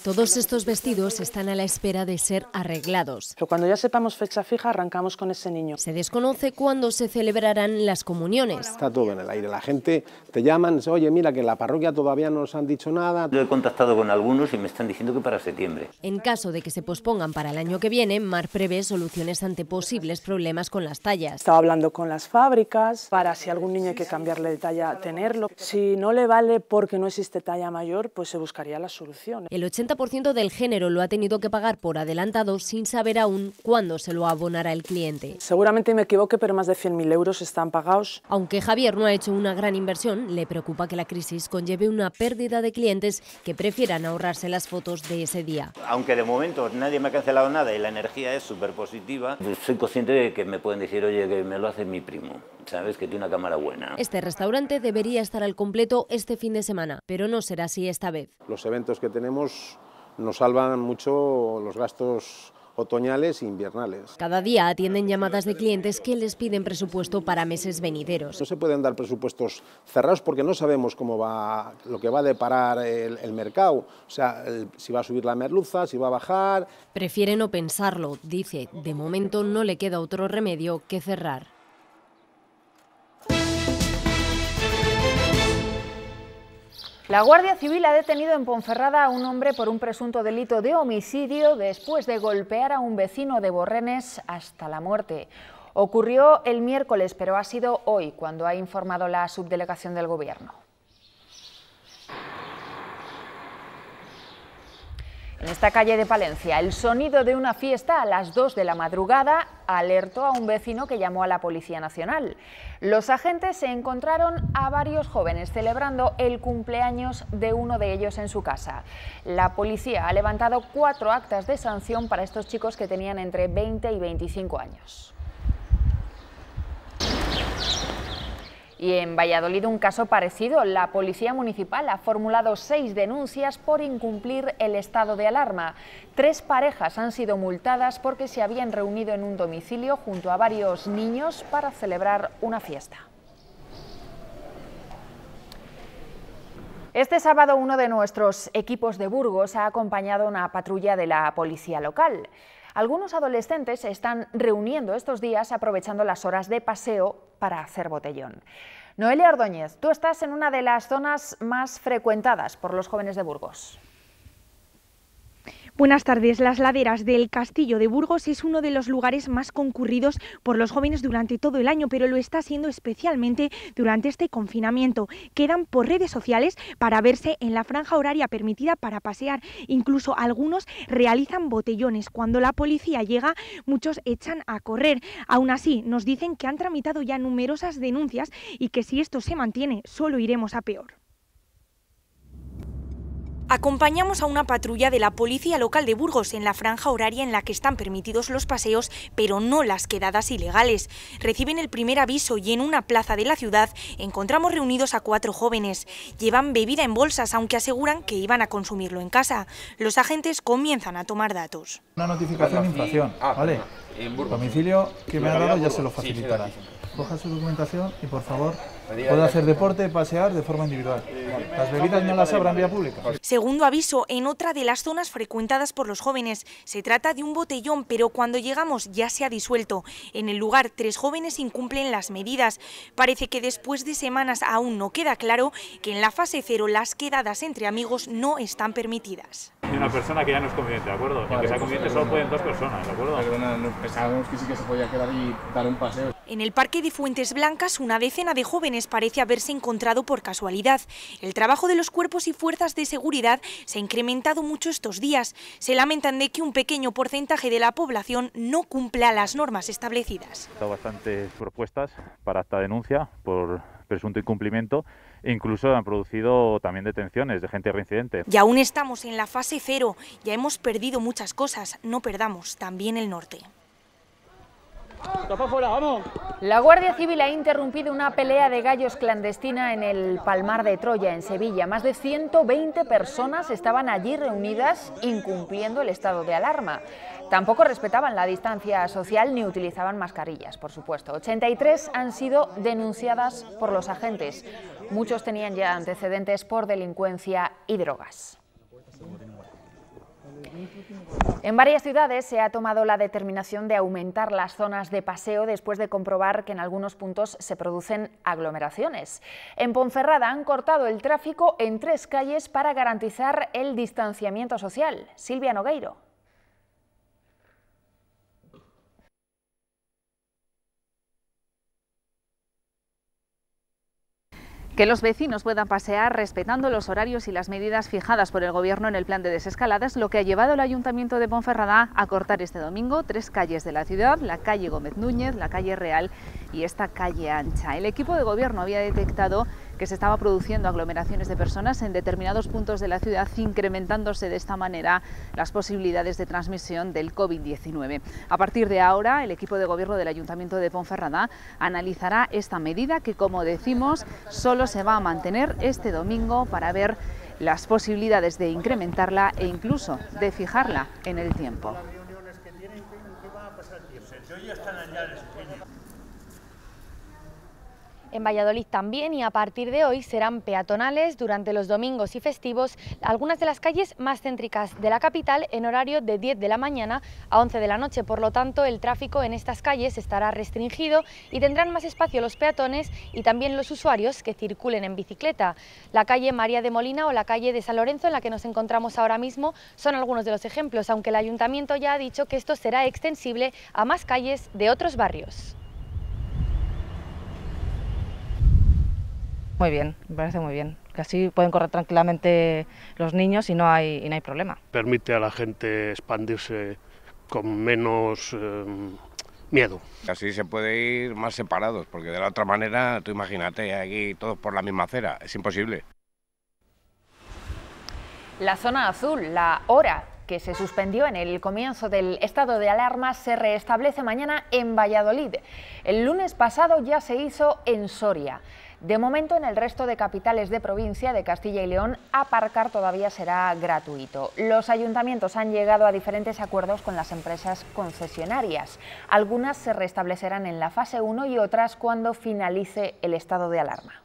Todos estos vestidos están a la espera de ser arreglados. Pero cuando ya sepamos fecha fija, arrancamos con ese niño. Se desconoce cuándo se celebrarán las comuniones. Está todo en el aire. La gente te llaman, dice, oye, mira que en la parroquia todavía no nos han dicho nada. Yo he contactado con algunos y me están diciendo que para septiembre. En caso de que se pospongan para el año que viene, Mar prevé soluciones ante posibles problemas con las tallas. Estaba hablando con las fábricas para, si algún niño hay que cambiarle de talla, tenerlo. Si no le vale porque no existe talla mayor, pues se buscaría la solución. El 80% del género lo ha tenido que pagar por adelantado sin saber aún cuándo se lo abonará el cliente. Seguramente me equivoque, pero más de 100.000 euros están pagados. Aunque Javier no ha hecho una gran inversión, le preocupa que la crisis conlleve una pérdida de clientes que prefieran ahorrarse las fotos de ese día. Aunque de momento nadie me ha cancelado nada y la energía es súper positiva, soy consciente de que me pueden decir, oye, que me lo hace mi primo, ¿sabes? Que tiene una cámara buena. Este restaurante debería estar al completo este fin de semana, pero no será así esta vez. Los eventos que tenemos nos salvan mucho los gastos otoñales e invernales. Cada día atienden llamadas de clientes que les piden presupuesto para meses venideros. No se pueden dar presupuestos cerrados porque no sabemos cómo va, lo que va a deparar el mercado, o sea, si va a subir la merluza, si va a bajar. Prefiere no pensarlo, dice, de momento no le queda otro remedio que cerrar. La Guardia Civil ha detenido en Ponferrada a un hombre por un presunto delito de homicidio después de golpear a un vecino de Borrenes hasta la muerte. Ocurrió el miércoles, pero ha sido hoy cuando ha informado la subdelegación del Gobierno. En esta calle de Palencia, el sonido de una fiesta a las 2 de la madrugada alertó a un vecino que llamó a la Policía Nacional. Los agentes se encontraron a varios jóvenes celebrando el cumpleaños de uno de ellos en su casa. La policía ha levantado 4 actas de sanción para estos chicos que tenían entre 20 y 25 años. Y en Valladolid un caso parecido. La Policía Municipal ha formulado 6 denuncias por incumplir el estado de alarma. 3 parejas han sido multadas porque se habían reunido en un domicilio junto a varios niños para celebrar una fiesta. Este sábado uno de nuestros equipos de Burgos ha acompañado una patrulla de la policía local. Algunos adolescentes se están reuniendo estos días aprovechando las horas de paseo para hacer botellón. Noelia Ordóñez, tú estás en una de las zonas más frecuentadas por los jóvenes de Burgos. Buenas tardes. Las laderas del Castillo de Burgos es uno de los lugares más concurridos por los jóvenes durante todo el año, pero lo está siendo especialmente durante este confinamiento. Quedan por redes sociales para verse en la franja horaria permitida para pasear. Incluso algunos realizan botellones. Cuando la policía llega, muchos echan a correr. Aún así, nos dicen que han tramitado ya numerosas denuncias y que si esto se mantiene, solo iremos a peor. Acompañamos a una patrulla de la Policía Local de Burgos en la franja horaria en la que están permitidos los paseos, pero no las quedadas ilegales. Reciben el primer aviso y en una plaza de la ciudad encontramos reunidos a 4 jóvenes. Llevan bebida en bolsas, aunque aseguran que iban a consumirlo en casa. Los agentes comienzan a tomar datos. Una notificación de infracción, ¿vale? El domicilio que me ha dado ya se lo facilitará. Coja su documentación y por favor puede hacer deporte, pasear de forma individual. Las bebidas no las habrá en vía pública. Segundo aviso, en otra de las zonas frecuentadas por los jóvenes. Se trata de un botellón, pero cuando llegamos ya se ha disuelto. En el lugar, 3 jóvenes incumplen las medidas. Parece que después de semanas aún no queda claro que en la fase 0 las quedadas entre amigos no están permitidas. Y una persona que ya no es conviviente, ¿de acuerdo? Vale, y que sea conviviente solo pueden 2 personas, ¿de acuerdo? Perdona, pensábamos que sí que se podía quedar y dar un paseo. En el parque de Fuentes Blancas, una decena de jóvenes parece haberse encontrado por casualidad. El trabajo de los cuerpos y fuerzas de seguridad se ha incrementado mucho estos días. Se lamentan de que un pequeño porcentaje de la población no cumpla las normas establecidas. He dado bastantes propuestas para esta denuncia por presunto incumplimiento e incluso han producido también detenciones de gente reincidente. Y aún estamos en la fase 0, ya hemos perdido muchas cosas, no perdamos también el norte. La Guardia Civil ha interrumpido una pelea de gallos clandestina en el Palmar de Troya, en Sevilla. Más de 120 personas estaban allí reunidas incumpliendo el estado de alarma. Tampoco respetaban la distancia social ni utilizaban mascarillas, por supuesto. 83 han sido denunciadas por los agentes. Muchos tenían ya antecedentes por delincuencia y drogas. En varias ciudades se ha tomado la determinación de aumentar las zonas de paseo después de comprobar que en algunos puntos se producen aglomeraciones. En Ponferrada han cortado el tráfico en 3 calles para garantizar el distanciamiento social. Silvia Nogueiro. Que los vecinos puedan pasear respetando los horarios y las medidas fijadas por el Gobierno en el plan de desescalada es lo que ha llevado al Ayuntamiento de Ponferrada a cortar este domingo 3 calles de la ciudad, la calle Gómez Núñez, la calle Real y esta calle Ancha. El equipo de Gobierno había detectado que se estaba produciendo aglomeraciones de personas en determinados puntos de la ciudad, incrementándose de esta manera las posibilidades de transmisión del COVID-19. A partir de ahora, el equipo de Gobierno del Ayuntamiento de Ponferrada analizará esta medida que, como decimos, solo se va a mantener este domingo para ver las posibilidades de incrementarla e incluso de fijarla en el tiempo. En Valladolid también, y a partir de hoy serán peatonales durante los domingos y festivos algunas de las calles más céntricas de la capital en horario de 10 de la mañana a 11 de la noche. Por lo tanto, el tráfico en estas calles estará restringido y tendrán más espacio los peatones y también los usuarios que circulen en bicicleta. La calle María de Molina o la calle de San Lorenzo, en la que nos encontramos ahora mismo, son algunos de los ejemplos, aunque el Ayuntamiento ya ha dicho que esto será extensible a más calles de otros barrios. Muy bien, me parece muy bien, que así pueden correr tranquilamente los niños y no hay problema. Permite a la gente expandirse con menos miedo. Así se puede ir más separados, porque de la otra manera, tú imagínate, aquí todos por la misma acera, es imposible. La zona azul, la hora que se suspendió en el comienzo del estado de alarma, se restablece mañana en Valladolid. El lunes pasado ya se hizo en Soria. De momento, en el resto de capitales de provincia de Castilla y León, aparcar todavía será gratuito. Los ayuntamientos han llegado a diferentes acuerdos con las empresas concesionarias. Algunas se restablecerán en la fase 1 y otras cuando finalice el estado de alarma.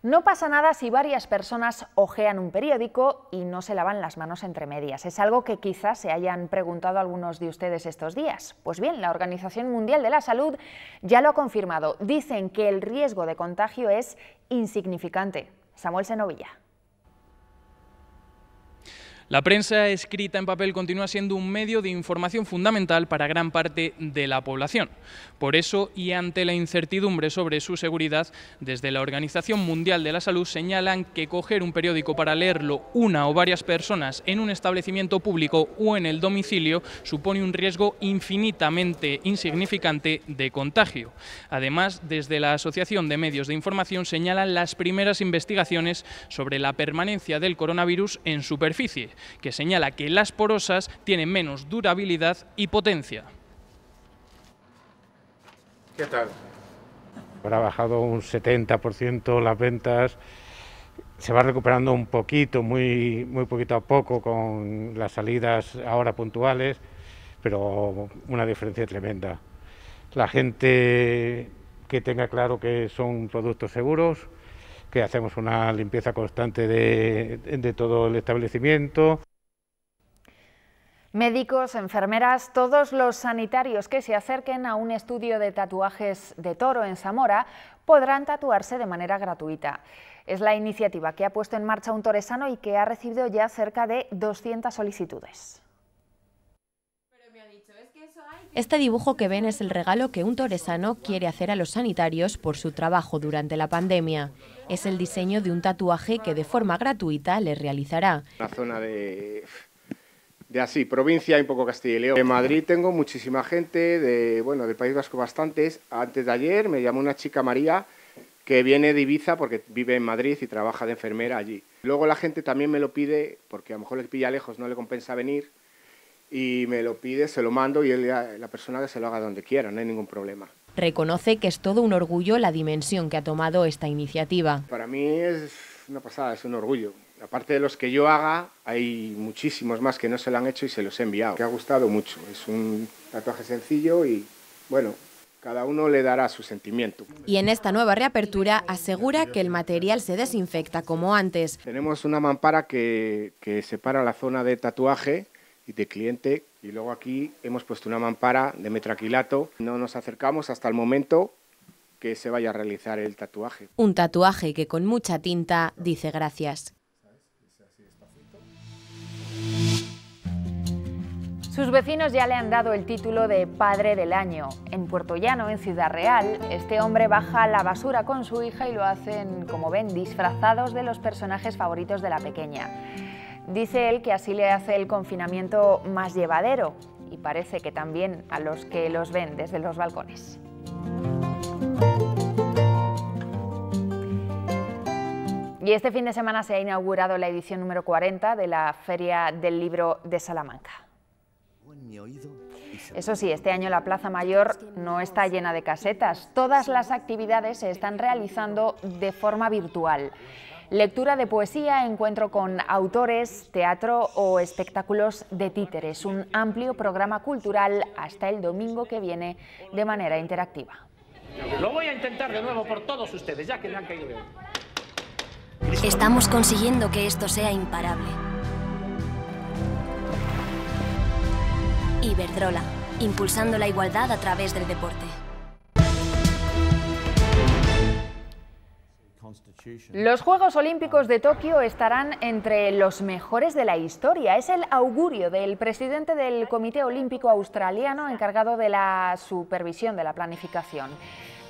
No pasa nada si varias personas hojean un periódico y no se lavan las manos entre medias. Es algo que quizás se hayan preguntado algunos de ustedes estos días. Pues bien, la Organización Mundial de la Salud ya lo ha confirmado. Dicen que el riesgo de contagio es insignificante. Samuel Senovilla. La prensa escrita en papel continúa siendo un medio de información fundamental para gran parte de la población. Por eso, y ante la incertidumbre sobre su seguridad, desde la Organización Mundial de la Salud señalan que coger un periódico para leerlo una o varias personas en un establecimiento público o en el domicilio supone un riesgo infinitamente insignificante de contagio. Además, desde la Asociación de Medios de Información señalan las primeras investigaciones sobre la permanencia del coronavirus en superficie, que señala que las porosas tienen menos durabilidad y potencia. ¿Qué tal? Ahora ha bajado un 70% las ventas, se va recuperando un poquito, muy poquito a poco con las salidas ahora puntuales, pero una diferencia tremenda. La gente que tenga claro que son productos seguros, que hacemos una limpieza constante de todo el establecimiento. Médicos, enfermeras, todos los sanitarios que se acerquen a un estudio de tatuajes de Toro en Zamora podrán tatuarse de manera gratuita. Es la iniciativa que ha puesto en marcha un toresano y que ha recibido ya cerca de 200 solicitudes. Este dibujo que ven es el regalo que un toresano quiere hacer a los sanitarios por su trabajo durante la pandemia. Es el diseño de un tatuaje que de forma gratuita les realizará. Una zona de así, provincia y un poco Castilla y León. En Madrid tengo muchísima gente, del País Vasco bastantes. Antes de ayer me llamó una chica, María, que viene de Ibiza porque vive en Madrid y trabaja de enfermera allí. Luego la gente también me lo pide, porque a lo mejor le pilla lejos, no le compensa venir, y me lo pide, se lo mando y la persona que se lo haga donde quiera, no hay ningún problema. Reconoce que es todo un orgullo la dimensión que ha tomado esta iniciativa. Para mí es una pasada, es un orgullo. Aparte de los que yo haga, hay muchísimos más que no se lo han hecho y se los he enviado. Me ha gustado mucho, es un tatuaje sencillo y bueno, cada uno le dará su sentimiento. Y en esta nueva reapertura asegura que el material se desinfecta como antes. Tenemos una mampara que separa la zona de tatuaje y de cliente, y luego aquí hemos puesto una mampara de metraquilato. No nos acercamos hasta el momento que se vaya a realizar el tatuaje. Un tatuaje que con mucha tinta dice gracias. Sus vecinos ya le han dado el título de Padre del Año. En Puerto Llano, en Ciudad Real, este hombre baja la basura con su hija y lo hacen, como ven, disfrazados de los personajes favoritos de la pequeña. Dice él que así le hace el confinamiento más llevadero y parece que también a los que los ven desde los balcones. Y este fin de semana se ha inaugurado la edición número 40 de la Feria del Libro de Salamanca. Eso sí, este año la Plaza Mayor no está llena de casetas. Todas las actividades se están realizando de forma virtual. Lectura de poesía, encuentro con autores, teatro o espectáculos de títeres. Un amplio programa cultural hasta el domingo que viene de manera interactiva. Lo voy a intentar de nuevo por todos ustedes, ya que me han caído bien. Estamos consiguiendo que esto sea imparable. Iberdrola, impulsando la igualdad a través del deporte. Los Juegos Olímpicos de Tokio estarán entre los mejores de la historia. Es el augurio del presidente del Comité Olímpico Australiano encargado de la supervisión de la planificación.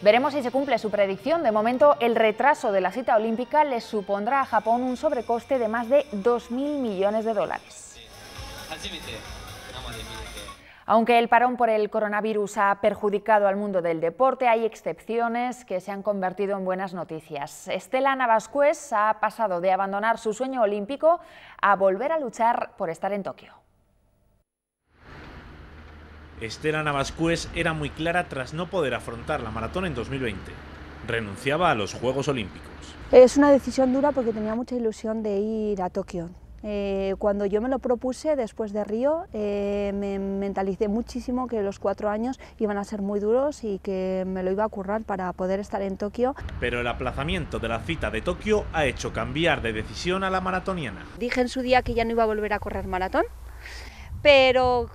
Veremos si se cumple su predicción. De momento, el retraso de la cita olímpica le supondrá a Japón un sobrecoste de más de 2.000 millones de dólares. Aunque el parón por el coronavirus ha perjudicado al mundo del deporte, hay excepciones que se han convertido en buenas noticias. Estela Navascués ha pasado de abandonar su sueño olímpico a volver a luchar por estar en Tokio. Estela Navascués era muy clara tras no poder afrontar la maratón en 2020. Renunciaba a los Juegos Olímpicos. Es una decisión dura porque tenía mucha ilusión de ir a Tokio. Cuando yo me lo propuse después de Río, me mentalicé muchísimo que los 4 años iban a ser muy duros y que me lo iba a currar para poder estar en Tokio. Pero el aplazamiento de la cita de Tokio ha hecho cambiar de decisión a la maratoniana. Dije en su día que ya no iba a volver a correr maratón, pero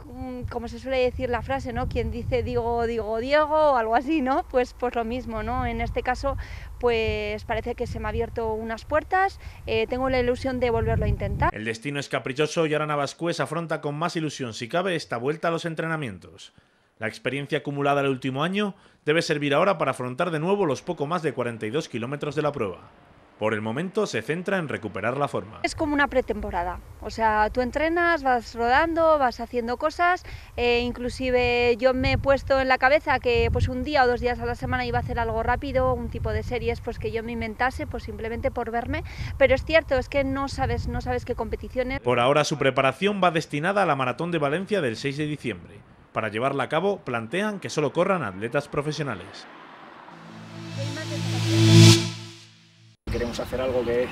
como se suele decir la frase, ¿no? Quien dice digo, Diego o algo así, ¿no? Pues lo mismo, ¿no? En este caso, pues parece que se me han abierto unas puertas, tengo la ilusión de volverlo a intentar. El destino es caprichoso y ahora Navascués afronta con más ilusión, si cabe, esta vuelta a los entrenamientos. La experiencia acumulada el último año debe servir ahora para afrontar de nuevo los poco más de 42 kilómetros de la prueba. Por el momento se centra en recuperar la forma. Es como una pretemporada, o sea, tú entrenas, vas rodando, vas haciendo cosas, inclusive yo me he puesto en la cabeza que pues un día o 2 días a la semana iba a hacer algo rápido, un tipo de series pues que yo me inventase pues simplemente por verme, pero es cierto, es que no sabes qué competiciones. Por ahora su preparación va destinada a la Maratón de Valencia del 6 de diciembre. Para llevarla a cabo plantean que solo corran atletas profesionales. Queremos hacer algo que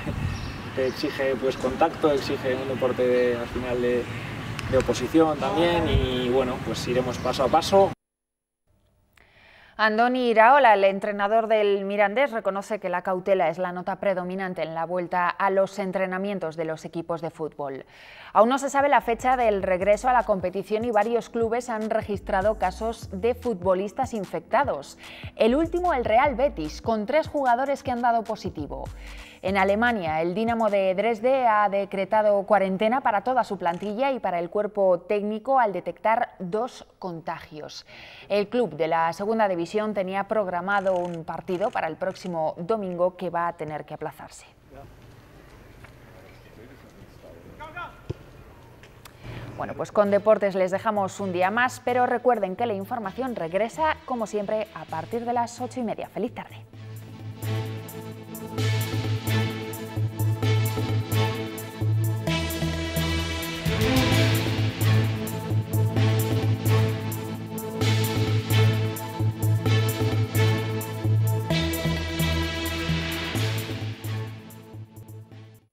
exige pues contacto, exige un deporte al final de oposición también y bueno, pues iremos paso a paso. Andoni Iraola, el entrenador del Mirandés, reconoce que la cautela es la nota predominante en la vuelta a los entrenamientos de los equipos de fútbol. Aún no se sabe la fecha del regreso a la competición y varios clubes han registrado casos de futbolistas infectados. El último, el Real Betis, con 3 jugadores que han dado positivo. En Alemania, el Dinamo de Dresde ha decretado cuarentena para toda su plantilla y para el cuerpo técnico al detectar 2 contagios. El club de la segunda división tenía programado un partido para el próximo domingo que va a tener que aplazarse. Bueno, pues con deportes les dejamos un día más, pero recuerden que la información regresa, como siempre, a partir de las 8:30. ¡Feliz tarde!